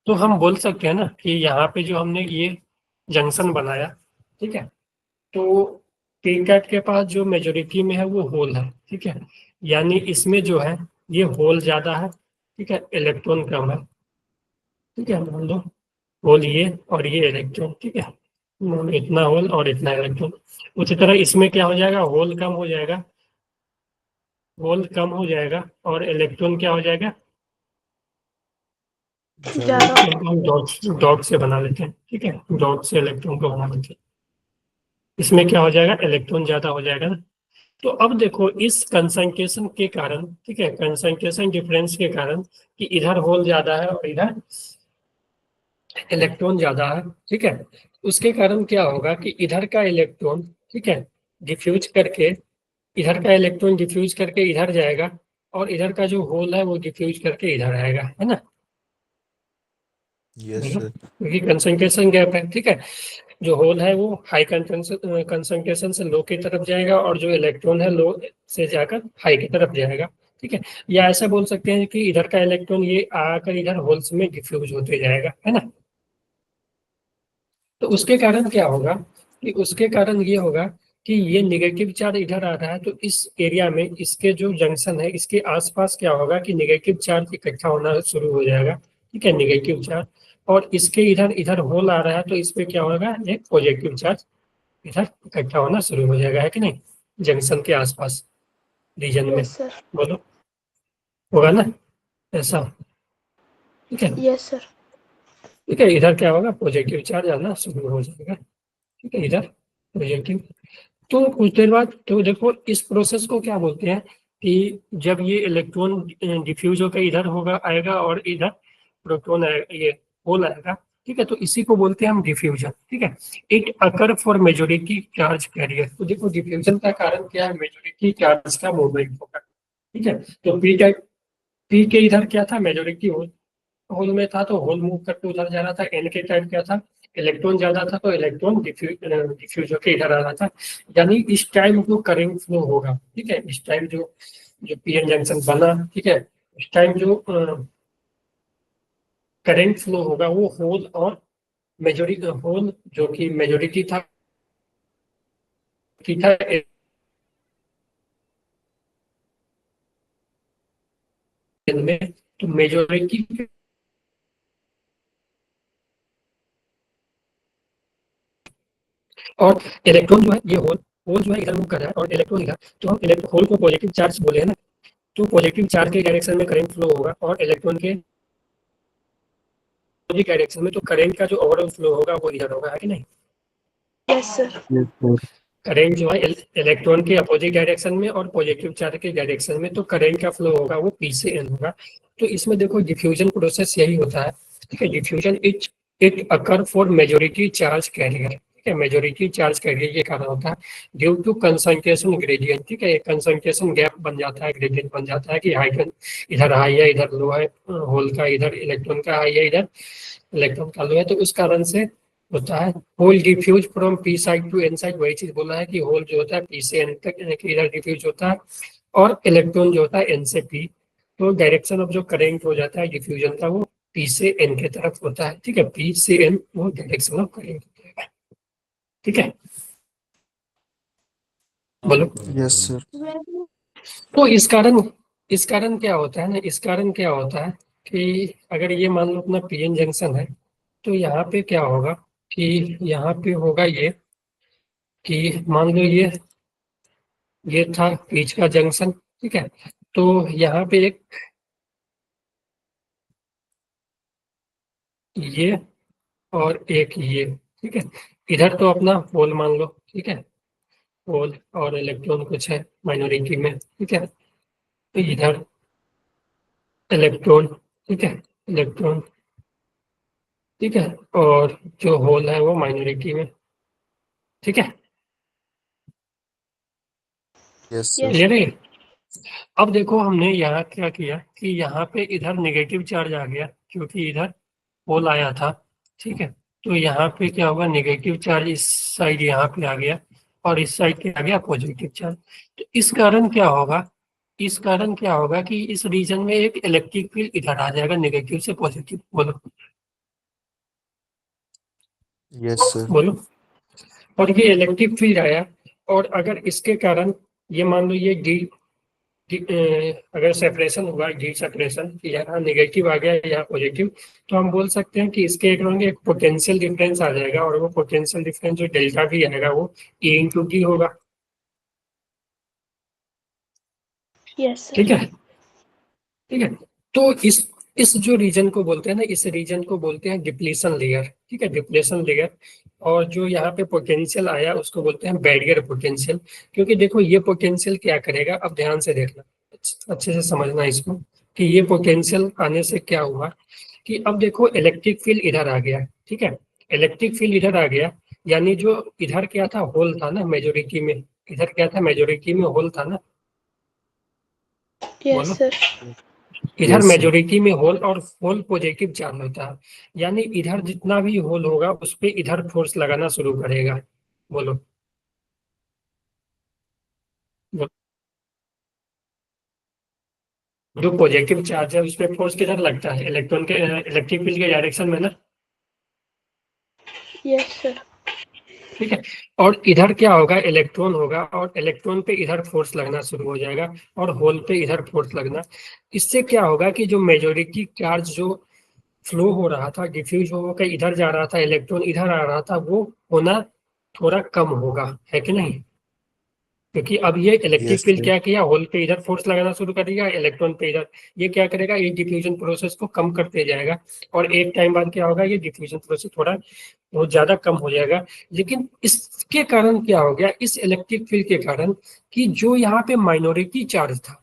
तो हम बोल सकते हैं ना कि यहाँ पे जो हमने ये जंक्शन बनाया, ठीक है, तो पी टाइप के पास जो मेजोरिटी में है वो होल है, ठीक है। यानी इसमें जो है ये होल ज्यादा है, ठीक है, इलेक्ट्रॉन कम है, ठीक है। मान लो होल ये और ये इलेक्ट्रॉन, ठीक है, मान लो इतना होल और इतना इलेक्ट्रॉन। उसी तरह इसमें क्या हो जाएगा, होल कम हो जाएगा, होल कम हो जाएगा और इलेक्ट्रॉन क्या हो जाएगा, ज्यादा। इनको हम डॉट डॉट से बना लेते हैं, ठीक है, डॉट से इलेक्ट्रॉन को बना लेते हैं। इसमें क्या हो जाएगा, इलेक्ट्रॉन ज्यादा हो जाएगा ना। तो अब देखो इस कंसंट्रेशन के कारण, ठीक है, कंसंट्रेशन डिफरेंस के कारण कि इधर होल ज्यादा है और इधर इलेक्ट्रॉन ज्यादा है, ठीक है, उसके कारण क्या होगा कि इधर का इलेक्ट्रॉन, ठीक है, डिफ्यूज करके, इधर का इलेक्ट्रॉन डिफ्यूज करके इधर जाएगा और इधर का जो होल है वो डिफ्यूज करके इधर आएगा, है ना। Yes sir. क्योंकि कंसंट्रेशन गैप है, ठीक है। जो होल है वो हाई कंसंट्रेशन से लो की तरफ जाएगा और जो इलेक्ट्रॉन है लो से जाकर हाई की तरफ जाएगा, ठीक है। या ऐसा बोल सकते हैं कि इधर का इलेक्ट्रॉन ये आकर इधर होल्स में डिफ्यूज होते जाएगा, है ना। तो उसके कारण क्या होगा कि उसके कारण ये होगा कि ये निगेटिव चार्ज इधर आ रहा है, तो इस एरिया में इसके जो जंक्शन है इसके आसपास क्या होगा कि निगेटिव चार्ज इकट्ठा होना शुरू हो जाएगा, ठीक है, निगेटिव चार्ज। और इसके इधर इधर होल आ रहा है तो इस पे क्या होगा, एक पॉजिटिव चार्ज इधर इकट्ठा होना शुरू हो जाएगा, है कि नहीं, जंक्शन के आसपास रीजन में, यस सर। बोलो, होगा ना ऐसा, ठीक है। Yes sir. ठीक है, इधर क्या होगा, पॉजिटिव चार्ज आना शुरू हो जाएगा, ठीक है, इधर पॉजिटिव। तो कुछ देर बाद तो देखो इस प्रोसेस को क्या बोलते हैं कि जब ये इलेक्ट्रॉन डिफ्यूज होकर इधर होगा आएगा और इधर प्रोटॉन आएगा, ये होल आएगा, ठीक है, तो इसी को बोलते हैं हम डिफ्यूजन, ठीक है। It occur for majority charge carrier. तो देखो डिफ्यूजन का कारण क्या है, मेजोरिटी चार्ज का मूवमेंट होगा, ठीक है। तो पी के इधर क्या था, मेजोरिटी होल, होल में था तो होल मूव करके उधर जा रहा था। एन के टाइप क्या था, इलेक्ट्रॉन ज्यादा था तो इलेक्ट्रॉन डिफ्यूज होकर इधर आ रहा था। यानी इस टाइम जो करंट फ्लो होगा, ठीक है, इस टाइम जो जो पीएन जंक्शन बना, ठीक है, इस टाइम जो करंट फ्लो होगा वो होल और मेजोरिटी, होल जो कि मेजोरिटी था की था में तो मेजोरिटी और इलेक्ट्रॉन जो है ये होल होल जो है इधर मूव कर रहा है और इलेक्ट्रॉन इधर, तो हम इलेक्ट्रॉन होल को पॉजिटिव चार्ज बोले हैं ना, तो पॉजिटिव चार्ज के डायरेक्शन में करंट फ्लो होगा और इलेक्ट्रॉन के अपोजिट डायरेक्शन में, तो करंट का जो ओवरऑल फ्लो होगा वो इधर होगा, है कि नहीं? Yes sir. Yes sir. Current जो है इलेक्ट्रॉन के अपोजिट डायरेक्शन में और पॉजिटिव चार्ज के डायरेक्शन में, तो करंट का फ्लो होगा वो पी से एन होगा। तो इसमें देखो डिफ्यूजन प्रोसेस यही होता है, ठीक है। Diffusion it occur for majority charge carrier, ठीक है। मेजोरिटी चार्ज कैरियर के कारण होता है ड्यू टू कंसंट्रेशन ग्रेडियंट, ठीक है। कंसंट्रेशन गैप बन जाता है, ग्रेडियंट बन जाता है कि हाइड्रोजन इधर हाई है इधर लो है, होल का इधर इलेक्ट्रॉन का हाई है इधर इलेक्ट्रॉन का लो है, तो उस कारण से होता है। Hole diffuse from P side to N side, वही चीज बोला है कि होल जो होता है पी से एन तक इधर डिफ्यूज होता है और इलेक्ट्रॉन जो होता है एन से पी, तो डायरेक्शन ऑफ जो करंट हो जाता है डिफ्यूजन का वो पी से एन के तरफ होता है, ठीक है। पी से एन वो डायरेक्शन ऑफ करंट होता है, ठीक है। बोलो। Yes sir. तो इस कारण क्या होता है ना, इस कारण क्या होता है कि अगर ये मान लो अपना पीएन जंक्शन है, तो यहाँ पे क्या होगा कि यहाँ पे होगा ये कि मान लो ये था बीच का जंक्शन, ठीक है। तो यहाँ पे एक ये और एक ये, ठीक है। इधर तो अपना होल मान लो, ठीक है। होल और इलेक्ट्रॉन कुछ है माइनॉरिटी में, ठीक है। तो इधर इलेक्ट्रॉन, ठीक है, इलेक्ट्रॉन, ठीक है। और जो होल है वो माइनॉरिटी में, ठीक है। Yes yes sir. क्लियर है? अब देखो हमने यहाँ क्या किया कि यहाँ पे इधर नेगेटिव चार्ज आ गया क्योंकि इधर होल आया था, ठीक है। तो यहाँ पे क्या होगा, नेगेटिव चार्ज इस साइड यहाँ पे आ गया और इस साइड पे आ गया पॉजिटिव चार्ज। तो इस कारण क्या होगा कि इस रीजन में एक इलेक्ट्रिक फील्ड इधर आ जाएगा नेगेटिव से पॉजिटिव। बोलो यस सर। बोलो। और ये इलेक्ट्रिक फील्ड आया और अगर इसके कारण ये मान लो ये अगर सेपरेशन हुआ, डी सेपरेशन, यहाँ नेगेटिव आ गया यहाँ पॉजिटिव, तो हम बोल सकते हैं कि इसके अकॉर्डिंग एक पोटेंशियल डिफरेंस आ जाएगा और वो पोटेंशियल डिफरेंस जो डेल्टा भी आएगा वो ए इंटू डी होगा, यस ठीक सर। है। ठीक है। तो इस जो रीजन को बोलते हैं ना, इस रीजन को बोलते हैं डिप्लीशन लेयर, ठीक है, डिप्लीशन लेयर। और जो यहाँ पे पोटेंशियल आया उसको बोलते हैं बैरियर पोटेंशियल। क्योंकि देखो ये पोटेंशियल क्या करेगा, अब ध्यान से देखना, अच्छे से समझना इसको कि ये पोटेंशियल आने से क्या हुआ कि अब देखो इलेक्ट्रिक फील्ड इधर आ गया, ठीक है। इलेक्ट्रिक फील्ड इधर आ गया, यानी जो इधर क्या था, होल था ना मेजोरिटी में, इधर क्या था, मेजोरिटी में होल था ना। यस बोलो। सर। इधर यस सर। मेजोरिटी में होल और होल पॉजिटिव चार्ज होता है, यानी इधर जितना भी होल होगा उस पे इधर फोर्स लगाना शुरू करेगा। बोलो बोलो। जो पॉजिटिव चार्ज है उस पे फोर्स किधर लगता है, इलेक्ट्रॉन के इलेक्ट्रिक फील्ड के डायरेक्शन में ना, यस सर। ठीक है। और इधर क्या होगा, इलेक्ट्रॉन होगा और इलेक्ट्रॉन पे इधर फोर्स लगना शुरू हो जाएगा और होल पे इधर फोर्स लगना। इससे क्या होगा कि जो मेजोरिटी चार्ज जो फ्लो हो रहा था, डिफ्यूज होकर इधर जा रहा था, इलेक्ट्रॉन इधर आ रहा था, वो होना थोड़ा कम होगा, है कि नहीं? क्योंकि अब ये इलेक्ट्रिक यस फील्ड सर। क्या किया, होल पे इधर फोर्स लगाना शुरू कर दिया, इलेक्ट्रॉन पे इधर, ये क्या करेगा, ये डिफ्यूजन प्रोसेस को कम करते जाएगा और एक टाइम बाद क्या होगा, ये डिफ्यूजन प्रोसेस थोड़ा बहुत ज्यादा कम हो जाएगा। लेकिन इसके कारण क्या हो गया, इस इलेक्ट्रिक फील्ड के कारण, कि जो यहाँ पे माइनॉरिटी चार्ज था,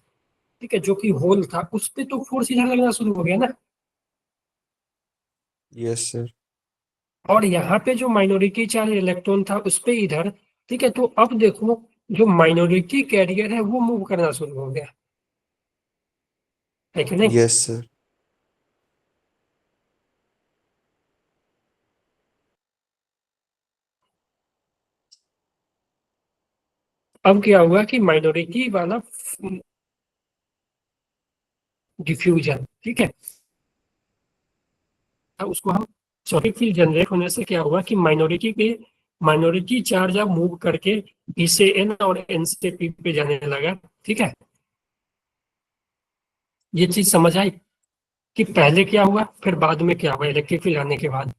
ठीक है, जो कि होल था, उस पे तो फोर्स इधर लगना शुरू हो गया ना। Yes sir. और यहाँ पे जो माइनॉरिटी चार्ज इलेक्ट्रॉन था उस पे इधर, ठीक है। तो अब देखो जो माइनॉरिटी कैरियर है वो मूव करना शुरू हो गया, है कि नहीं? Yes sir. अब क्या हुआ कि माइनॉरिटी वाला डिफ्यूजन, ठीक है, अब उसको हम सॉरी फील्ड जनरेट होने से क्या हुआ कि माइनॉरिटी चार्ज अब मूव करके पी से एन और एन से पी पे जाने लगा, ठीक है। ये चीज समझ आई? कि पहले क्या हुआ फिर बाद में क्या हुआ इलेक्ट्रिक फील्ड आने के बाद,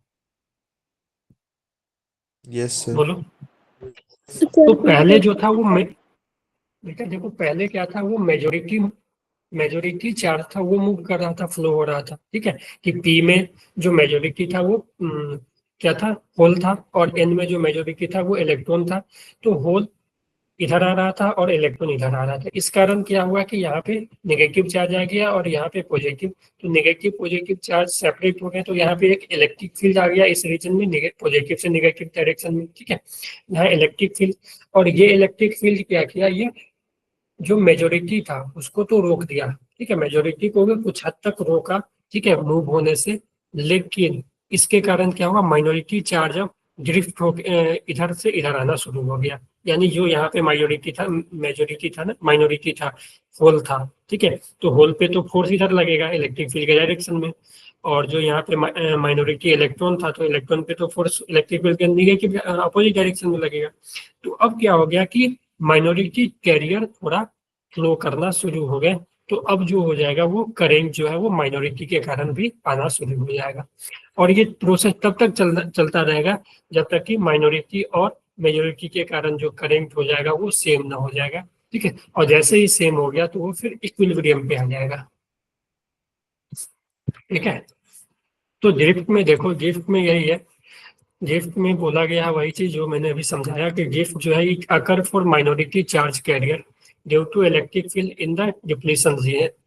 यस सर। बोलो। सर तो फिर पहले जो जैसे था वो बेटा देखो पहले क्या था, वो मेजोरिटी चार्ज था वो मूव कर रहा था, फ्लो हो रहा था, ठीक है। कि पी में जो मेजोरिटी था वो क्या था, होल था, और एन में जो मेजोरिटी था वो इलेक्ट्रॉन था। तो होल इधर आ रहा था और इलेक्ट्रॉन इधर आ रहा था। इस कारण क्या हुआ कि यहाँ पे नेगेटिव चार्ज आ गया और यहाँ पे पॉजिटिव। तो नेगेटिव पॉजिटिव चार्ज सेपरेट हो गए, तो यहाँ पे एक इलेक्ट्रिक फील्ड आ गया इस रीजन में, पॉजिटिव से नेगेटिव डायरेक्शन में, ठीक है। यहाँ इलेक्ट्रिक फील्ड, और ये इलेक्ट्रिक फील्ड क्या किया, ये जो मेजोरिटी था उसको तो रोक दिया, ठीक है, मेजोरिटी को भी कुछ हद तक रोका, ठीक है, मूव होने से। लेकिन इसके कारण क्या हुआ, माइनॉरिटी चार्ज अब ड्रिफ्ट हो इधर से इधर आना शुरू हो गया। यानी जो यहाँ पे माइनॉरिटी था, मेजोरिटी था ना, माइनॉरिटी था, होल था, ठीक है। तो होल पे तो फोर्स इधर लगेगा इलेक्ट्रिक फील्ड के डायरेक्शन में, और जो यहाँ पे माइनॉरिटी इलेक्ट्रॉन था, तो इलेक्ट्रॉन पे तो फोर्स इलेक्ट्रिक फील्ड के निगेटिव अपोजिट डायरेक्शन में लगेगा। तो अब क्या हो गया कि माइनॉरिटी कैरियर थोड़ा फ्लो करना शुरू हो गए। तो अब जो हो जाएगा वो करेंट जो है वो माइनॉरिटी के कारण भी आना शुरू हो जाएगा। और ये प्रोसेस तब तक चलता रहेगा जब तक कि माइनॉरिटी और मेजोरिटी के कारण जो करंट हो जाएगा वो सेम ना हो जाएगा, ठीक है। और जैसे ही सेम हो गया तो वो फिर इक्विलिब्रियम पे आ जाएगा, ठीक है। तो ड्रिफ्ट में देखो, ड्रिफ्ट में यही है, गिफ्ट में बोला गया वही चीज जो मैंने अभी समझाया कि गिफ्ट जो है it occur for minority charge carrier due to electric field in the depletion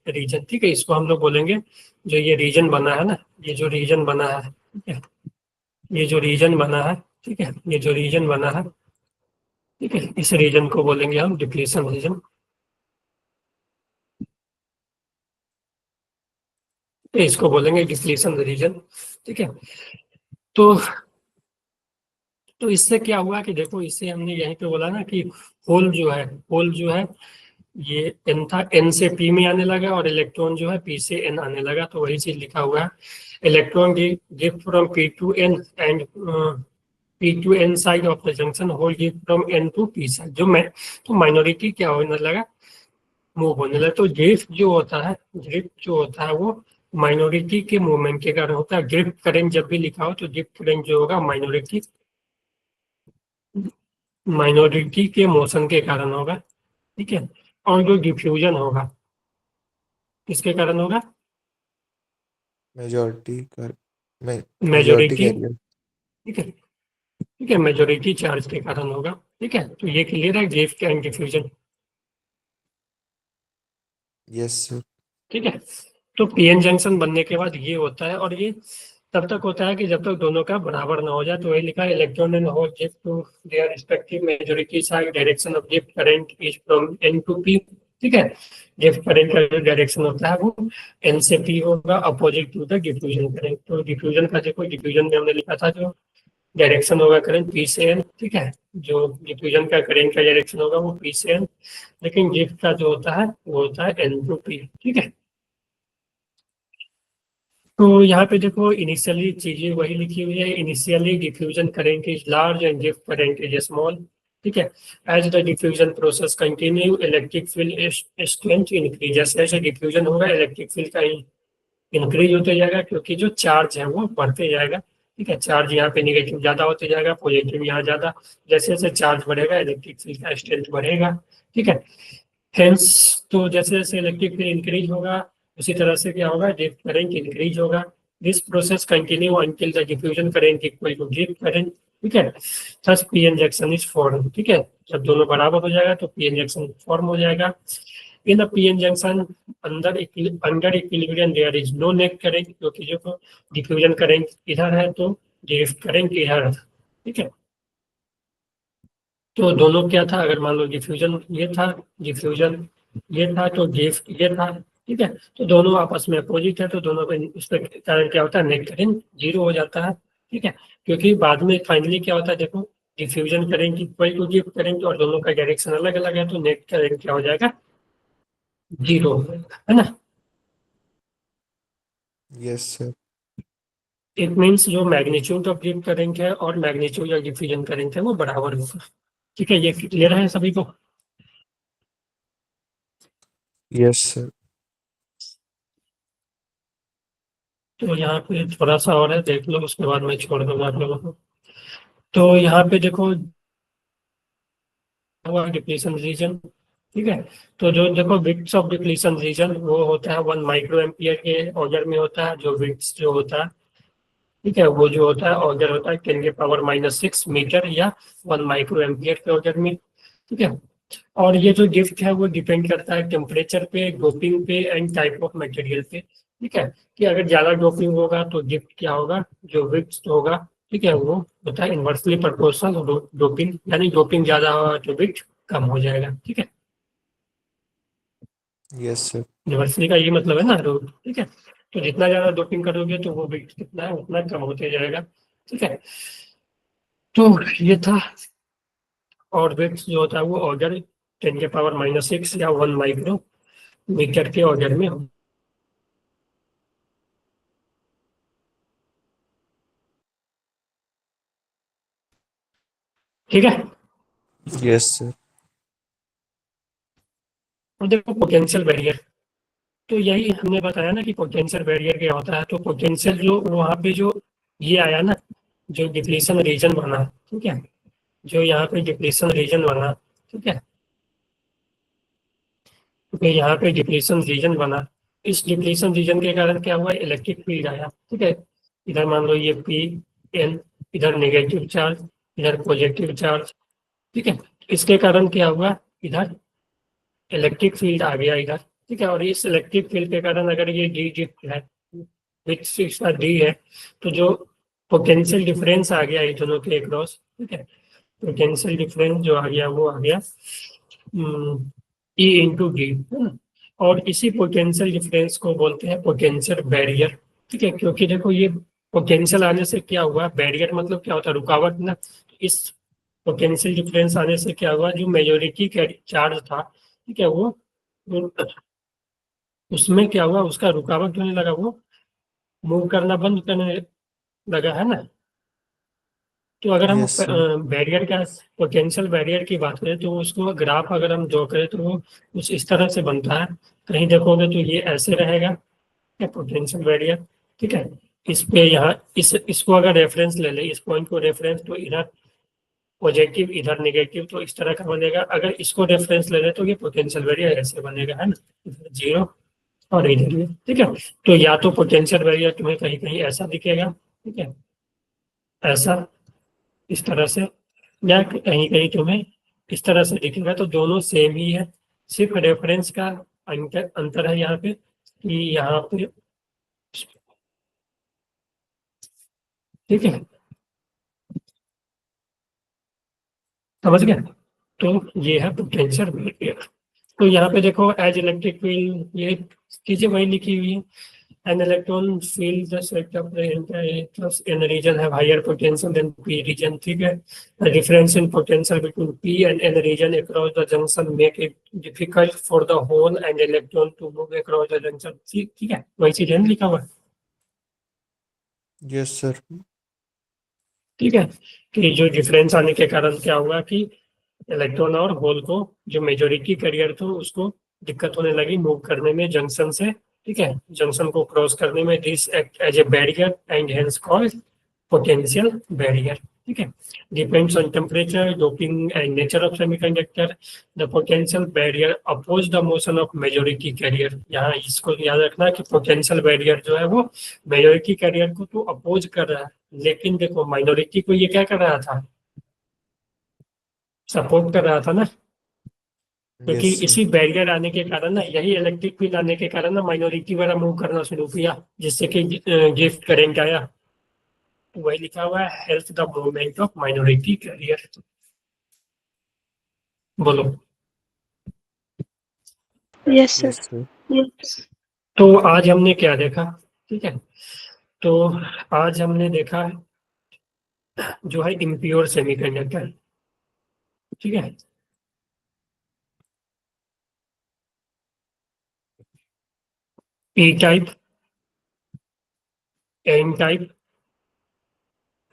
region, ठीक है। इसको हम लोग बोलेंगे जो ये रीजन बना है ना, ये जो रीजन बना है, ठीक है, ये जो रीजन बना है, ठीक है, ये जो रीजन बना है, ठीक है, इस रीजन को बोलेंगे हम डिप्लीशन रीजन। इसको बोलेंगे डिप्लीशन रीजन, ठीक है। तो इससे क्या हुआ कि देखो, इससे हमने यहीं पे बोला ना कि होल जो है ये एन था, एन से पी में आने लगा, और इलेक्ट्रॉन जो है पी से एन आने लगा। तो वही चीज लिखा हुआ है, electron give from P to N and P to N side of the junction, hole give from N to P side. जो मैं तो माइनॉरिटी क्या होने लगा, मूव होने लगा। तो ड्रिफ्ट जो होता है वो माइनॉरिटी के मूवमेंट के कारण होता है। ड्रिफ्ट करंट जब भी लिखा हो तो ड्रिफ्ट करंट जो होगा माइनॉरिटी के मोशन के कारण होगा, ठीक है। और जो डिफ्यूजन होगा किसके कारण होगा, मेजॉरिटी कर मेजॉरिटी मेजोरिटी, कैरियर। ठीक है, ठीक है, मेजोरिटी चार्ज के कारण होगा, ठीक है। तो ये क्लियर है, drift and diffusion, yes sir. ठीक है। तो पीएन जंक्शन बनने के बाद ये होता है, और ये तब तक होता है कि जब तक दोनों का बराबर ना हो जाए। तो वही लिखा है, electron and hole give to their respective majority side, direction of drift current is from N to P, ठीक है। गिफ्ट करंट का जो डायरेक्शन होता है वो एन से पी होगा, opposite to the diffusion current. तो डिफ्यूजन का देखो, डिफ्यूजन में हमने लिखा था जो डायरेक्शन होगा करंट पी से एन, ठीक है। जो डिफ्यूजन का करंट का डायरेक्शन होगा वो पी से एन, लेकिन गिफ्ट का जो होता है वो होता है एन टू पी, ठीक है। तो यहाँ पे देखो, इनिशियली चीजें वही लिखी हुई है, initially diffusion current is large and drift current is small, ठीक है। As the diffusion process continue electric field strength increase, जैसे जैसे डिफ्यूजन होगा इलेक्ट्रिक फील्ड का इंक्रीज होते जाएगा, क्योंकि जो चार्ज है वो बढ़ते जाएगा, ठीक है। चार्ज यहाँ पे निगेटिव ज्यादा होते जाएगा, पॉजिटिव यहाँ ज्यादा। जैसे जैसे चार्ज बढ़ेगा इलेक्ट्रिक फील्ड का स्ट्रेंथ बढ़ेगा, ठीक है। हेंस, तो जैसे जैसे इलेक्ट्रिक फील्ड इंक्रीज होगा उसी तरह से क्या होगा, ड्रिफ्ट करंट इंक्रीज होगा। This process continue until the diffusion current equal to drift current, ठीक है। Thus P injection is form, ठीक है। जब दोनों बराबर हो जाएगा तो पी इंजेक्शन फॉर्म हो जाएगा। In P injection under equilibrium there is no net current, क्योंकि जो डिफ्यूजन करंट इधर है तो ड्रिफ्ट करंट इधर है, ठीक है। तो दोनों क्या था, अगर मान लो डिफ्यूजन ये था, डिफ्यूजन ये था, तो गिफ्ट ये था, ठीक है। तो दोनों आपस में अपोजिट है, तो दोनों पे उस पर कारण क्या होता है, नेट करंट जीरो हो जाता है, ठीक है। क्योंकि बाद में फाइनली क्या होता है देखो, diffusion current equal to drift current, और दोनों का डायरेक्शन अलग अलग है, तो नेट करंट क्या हो जाएगा, जीरो, है ना। Yes sir. इट मीन्स जो मैग्नीट्यूड ऑफ गिफ्ट करंट है और मैग्नीट्यूड ऑफ डिफ्यूजन करंट है वो बराबर होगा, ठीक है। ये क्लियर है सभी को। Yes sir. तो यहाँ पे थोड़ा सा और है, देख लो, उसके बाद मैं छोड़ दूंगा आप लोगों को। तो यहाँ पे देखो हुआ डिप्लीशन रीजन, ठीक है। तो जो देखो विड्थ ऑफ डिप्लीशन रीजन वो होता है 1 माइक्रो एम्पियर के ऑर्डर में होता है। जो विड्थ जो होता है, ठीक है, वो जो होता है ऑर्डर होता है 10⁻⁻⁶ मीटर, या 1 माइक्रो एम्पियर के ऑर्डर में, ठीक है। और ये जो गिफ्ट है वो डिपेंड करता है टेम्परेचर पे, डोपिंग पे एंड टाइप ऑफ मटेरियल पे, ठीक है। कि अगर ज्यादा डोपिंग होगा तो गिफ्ट क्या होगा, जो विड्थ होगा, ठीक है, वो होता है इन्वर्सली प्रोपोर्शनल डोपिंग, यानी डोपिंग ज्यादा होगा तो विड्थ कम हो जाएगा, ठीक है। Yes sir. इन्वर्सली का ये मतलब है ना रूट, ठीक है। तो जितना ज्यादा डोपिंग करोगे तो वो विड्थ कितना है उतना कम होते जाएगा, ठीक है। तो ये था। और विड्थ जो होता है वो ऑर्डर 10⁻⁻⁶ या 1 माइक्रो मीटर के ऑर्डर में हो, ठीक है। Yes sir. और देखो पोटेंशियल बैरियर, तो यही हमने बताया ना कि पोटेंशियल बैरियर क्या होता है। तो पोटेंशियल जो वहाँ पे जो ये आया ना, जो डिप्लीशन रीजन बना, ठीक है, जो यहाँ पे डिप्लीशन रीजन बना, ठीक है, तो यहाँ पे डिप्लीशन रीजन बना। इस डिप्लीशन रीजन के कारण क्या हुआ, इलेक्ट्रिक फील्ड आया, ठीक है। इधर मान लो ये पी एन, इधर नेगेटिव चार्ज, इधर पॉजिटिव चार्ज, ठीक है। इसके कारण क्या हुआ, इधर इलेक्ट्रिक फील्ड आ गया इधर, ठीक है। और इस इलेक्ट्रिक फील्ड के कारण अगर ये डी गिफ्ट है, विच इसका डी है, तो जो पोटेंशियल डिफरेंस आ गया इन दोनों के अक्रॉस, ठीक है, पोटेंशियल डिफरेंस जो आ गया वो आ गया ई इंटू डी, है ना। और इसी पोटेंशियल डिफरेंस को बोलते हैं पोटेंशियल बैरियर, ठीक है। क्योंकि देखो ये पोटेंशियल आने से क्या हुआ, बैरियर मतलब क्या होता है, रुकावट ना। इस पोटेंशियल डिफरेंस आने से क्या हुआ, जो मेजोरिटी चार्ज था, ठीक है, वो उसमें क्या हुआ, उसका रुकावट होने लगा, वो मूव करना बंद करने लगा, है ना। तो अगर हम यस सर। बैरियर का, पोटेंशियल बैरियर की बात करें तो उसको ग्राफ अगर हम ड्रॉ करें तो वो कुछ इस तरह से बनता है। कहीं देखोगे तो ये ऐसे रहेगा, पोटेंशियल बैरियर, ठीक है। इस पे यहाँ इसको अगर रेफरेंस ले ले, इस पॉइंट को रेफरेंस, तो इधर पॉजिटिव इधर नेगेटिव, तो इस तरह का बनेगा। अगर इसको रेफरेंस ले ले तो ये पोटेंशियल बैरियर ऐसे बनेगा, है ना, इधर जीरो और इधर ये, ठीक है। तो या तो पोटेंशियल बैरियर तुम्हें कहीं कहीं ऐसा दिखेगा, ठीक है, ऐसा, इस तरह से, या कहीं कहीं तुम्हें इस तरह से दिखेगा। तो दोनों सेम ही है, सिर्फ रेफरेंस का अंतर है यहाँ पे, कि यहाँ पे, ठीक है, समझ गए। तो ये है पोटेंशियल बैरियर। तो यहाँ पे देखो एज इलेक्ट्रिक फील्ड, ये चीजें वही लिखी हुई है। An electron feels the set of the electrons in a region have higher potential than P region, ठीक है। The difference in potential between P and N region across the junction make it difficult for the hole and electron to move across the junction, ठीक, ठीक है, वही चीज है ना लिखा हुआ है, यस सर। ठीक है। कि जो डिफरेंस आने के कारण क्या हुआ कि इलेक्ट्रॉन और होल को, जो मेजोरिटी कैरियर थे उसको दिक्कत होने लगी मूव करने में जंक्शन से, ठीक है, जंक्शन को क्रॉस करने में। This act as a barrier and hence called potential barrier, ठीक है। Depends on temperature, doping and nature of semiconductor. The potential barrier oppose the motion of majority carrier. यहाँ इसको याद रखना कि पोटेंशियल बैरियर जो है वो मेजोरिटी कैरियर को तो अपोज कर रहा है, लेकिन देखो माइनॉरिटी को ये क्या कर रहा था, सपोर्ट कर रहा था ना। क्योंकि यस सर। इसी बैरियर आने के कारण ना, यही इलेक्ट्रिक फील्ड आने के कारण ना माइनॉरिटी वाला मूव करना शुरू किया, जिससे कि गिफ्ट करंट आया। तो वही लिखा हुआ है, help the movement of minority carrier. बोलो। Yes sir. Yes sir. तो आज हमने क्या देखा, ठीक है। तो आज हमने देखा जो है इम्प्योर सेमीकंडक्टर, ठीक है। पी टाइप, एन टाइप,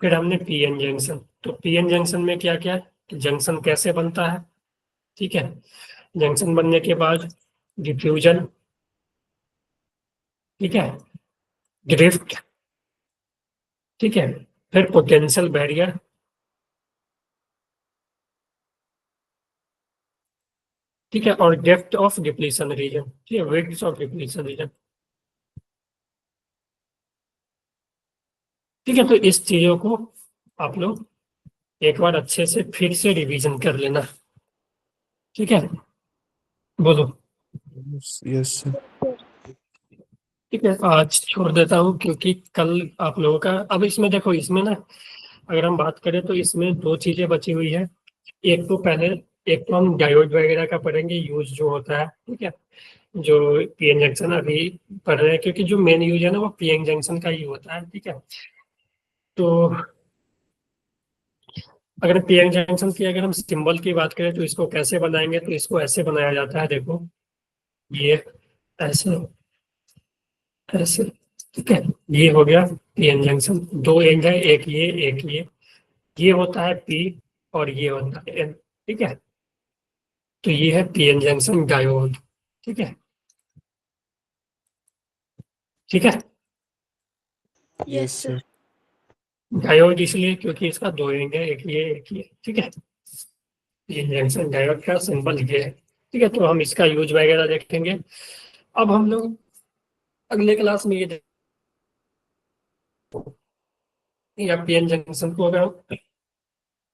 फिर हमने पीएन जंक्शन। तो पीएन जंक्शन में क्या क्या है, जंक्शन कैसे बनता है, ठीक है। जंक्शन बनने के बाद डिफ्यूजन, ठीक है, ड्रिफ्ट, ठीक है, फिर पोटेंशियल बैरियर, ठीक है, और डेप्थ ऑफ डिप्लीशन रीजन, ठीक है, विड्थ ऑफ डिप्लीशन रीजन। ठीक है, तो इस चीजों को आप लोग एक बार अच्छे से फिर से रिवीजन कर लेना। ठीक है, बोलो। Yes sir. ठीक है, आज छोड़ देता हूँ क्योंकि कल आप लोगों का, अब इसमें देखो, इसमें ना अगर हम बात करें तो इसमें दो चीजें बची हुई है। एक तो पहले, एक तो हम डायोड वगैरह का पढ़ेंगे, यूज जो होता है, ठीक है, जो पीएन जंक्शन अभी पढ़ रहे हैं, क्योंकि जो मेन यूज है ना वो पीएन जंक्शन का ही होता है। ठीक है, तो अगर पीएन जंक्शन की अगर हम सिंबल की बात करें तो इसको कैसे बनाएंगे, तो इसको ऐसे बनाया जाता है, देखो ये ऐसे, ऐसे, ठीक है, ये हो गया पीएन जंक्शन। दो एंड है, एक ये एक ये होता है पी और ये होता है एन। ठीक है, तो ये है पीएन जंक्शन डायोड। ठीक है, ठीक है, यस सर। डायोड इसलिए क्योंकि इसका दो एंड है, एक ये एक ये। ठीक है, पीएन जंक्शन डायोड का सिंबल ये है। ठीक है, तो हम इसका यूज वगैरह देखेंगे। अब हम लोग अगले क्लास में ये या पीएन जंक्शन को अगर हम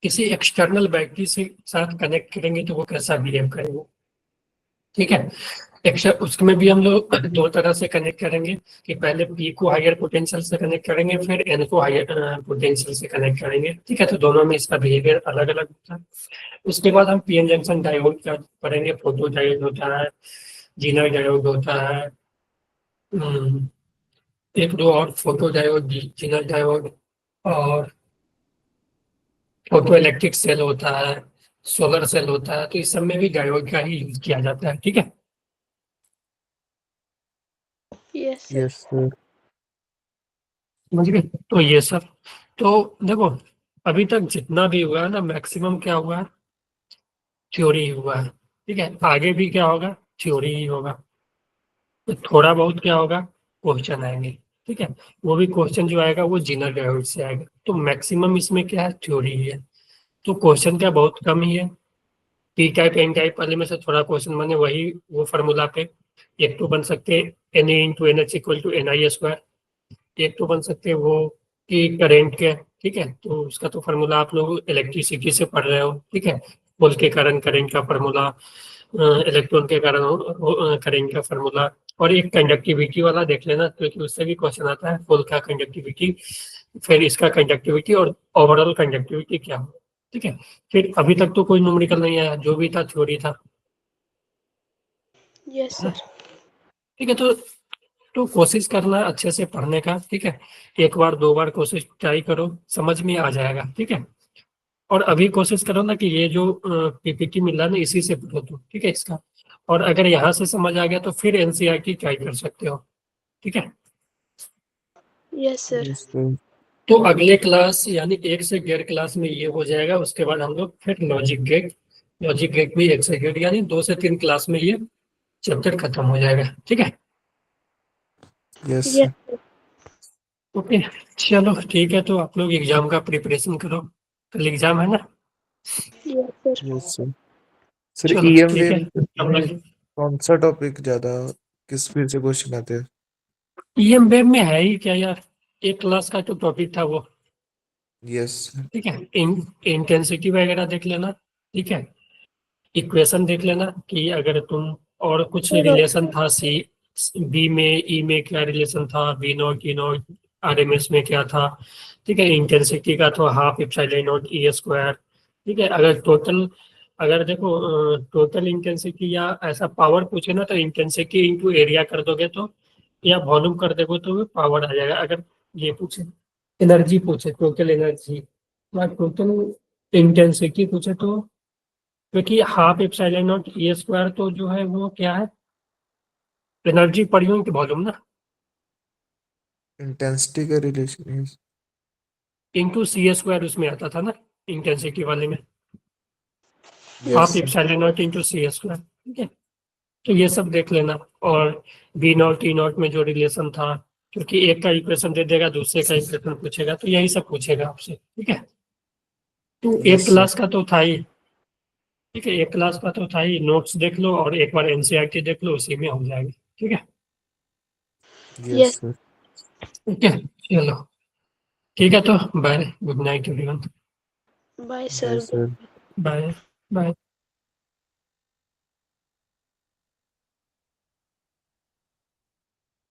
किसी एक्सटर्नल बैटरी से साथ कनेक्ट करेंगे तो वो कैसा बिहेव करेंगे। ठीक है, एक्स्ट्रा उसमें भी हम लोग दो तरह से कनेक्ट करेंगे कि पहले पी को हायर पोटेंशियल से कनेक्ट करेंगे, फिर एन को हायर पोटेंशियल से कनेक्ट करेंगे। ठीक है, तो दोनों में इसका बिहेवियर अलग अलग होता है। उसके बाद हम पीएन जंक्शन डायोड का पढ़ेंगे। फोटो डायोड होता है, जीनर डायोड होता है, हम्म, एक दो और फोटो डायोड, जीनर डायोड, और फोटो इलेक्ट्रिक सेल होता है, सोलर सेल होता है। तो इस सब में भी डायोड का ही यूज किया जाता है। ठीक है, यस सर। Yes sir. समझ गए। तो ये सब, तो देखो अभी तक जितना भी हुआ है ना, मैक्सिमम क्या हुआ है, थ्योरी ही हुआ है। ठीक है, आगे भी क्या होगा, थ्योरी ही होगा। तो थोड़ा बहुत क्या होगा, क्वेश्चन आएंगे। ठीक है, वो भी क्वेश्चन जो आएगा वो जिनर डायोड से आएगा। तो मैक्सिमम इसमें क्या है, थ्योरी ही है। तो क्वेश्चन क्या बहुत कम ही है। पी टाइप एन टाइप वाले में से थोड़ा क्वेश्चन बने, वही वो फार्मूला पे एक तो बन सकते हैं, N A into N H equal to N I square. एक तो बन सकते हैं वो कि करेंट के, ठीक है, तो उसका तो फार्मूला आप लोग इलेक्ट्रिसिटी से पढ़ रहे हो। ठीक है, पोल के कारण करंट का फार्मूला, इलेक्ट्रॉन के कारण करंट का फार्मूला। और एक कंडक्टिविटी वाला देख लेना, क्योंकि उससे भी क्वेश्चन आता है, पोल का कंडक्टिविटी, फिर इसका कंडक्टिविटी और ओवरऑल कंडक्टिविटी क्या हो। ठीक है, फिर अभी तक तो कोई न्यूमेरिकल नहीं आया, जो भी था थ्योरी था। Yes sir. ठीक है, तो कोशिश करना अच्छे से पढ़ने का। ठीक है, एक बार दो बार कोशिश ट्राई करो, समझ में आ जाएगा। ठीक है, और अभी कोशिश करो ना कि ये जो पीपीटी मिला ना इसी से पढ़ो तुम। ठीक है, इसका, और अगर यहाँ से समझ आ गया तो फिर एनसीईआरटी ट्राई कर सकते हो। ठीक है, यस सर। Yes sir. तो अगले क्लास यानी 1 से 1.5 क्लास में ये हो जाएगा। उसके बाद हम लोग फिर लॉजिक गेट भी 1 से 1.5 यानी 2 से 3 क्लास में ये चैप्टर खत्म हो जाएगा। ठीक है, yes yes sir. Sir. Okay, चलो ठीक है, तो आप लोग एग्जाम का प्रिपरेशन करो, कल एग्जाम है ना। Yes sir. Yes sir. Sir चलो ईएम ठीक है, वेव हम में लोग कौन सा टॉपिक ज्यादा किस फील्ड से क्वेश्चन आते हैं? ईएम वेब में है ही क्या यार, एक क्लास का तो टॉपिक था वो। Yes sir. ठीक है, इंटेंसिटी वगैरह देख लेना। ठीक है, इक्वेशन देख लेना कि अगर तुम, और कुछ सर रिलेशन था सी, बी में ई में क्या रिलेशन था, B not E not RMS में क्या था। ठीक है, इंटेंसिटी का तो half epsilon not E square. ठीक है, अगर टोटल, अगर देखो टोटल इंटेंसिटी या ऐसा पावर पूछे ना तो इंटेंसिटी इंटू एरिया कर दोगे तो, या वॉल्यूम कर दोगे तो पावर आ जाएगा। अगर ये पूछे एनर्जी पूछे, टोटल एनर्जी या टोटल इंटेंसिटी पूछे तो, क्योंकि half epsilon not A square तो जो है वो क्या है, एनर्जी पर यूनिट वॉल्यूम ना, इंटेंसिटी का रिलेशन। इंटू सी स्क्वायर उसमें आता था ना, इंटेंसिटी वाले में, yes half sir. Epsilon not into C square. ठीक है, तो ये सब देख लेना। और बी नॉट टी नॉट में जो रिलेशन था, क्योंकि एक का इक्वेशन दे देगा, दूसरे का इक्वेशन पूछेगा, तो यही सब पूछेगा आपसे, ठीक है। तो एक Yes, sir. क्लास का तो था ही, ठीक है, एक क्लास का तो था ही। नोट्स देख लो और एक बार एनसीईआरटी देख लो, उसी में हो जाएगी, ठीक है। Yes, sir. ठीक है, चलो ठीक है, तो bye, good night everyone, bye Bye, सर। sir. Bye bye.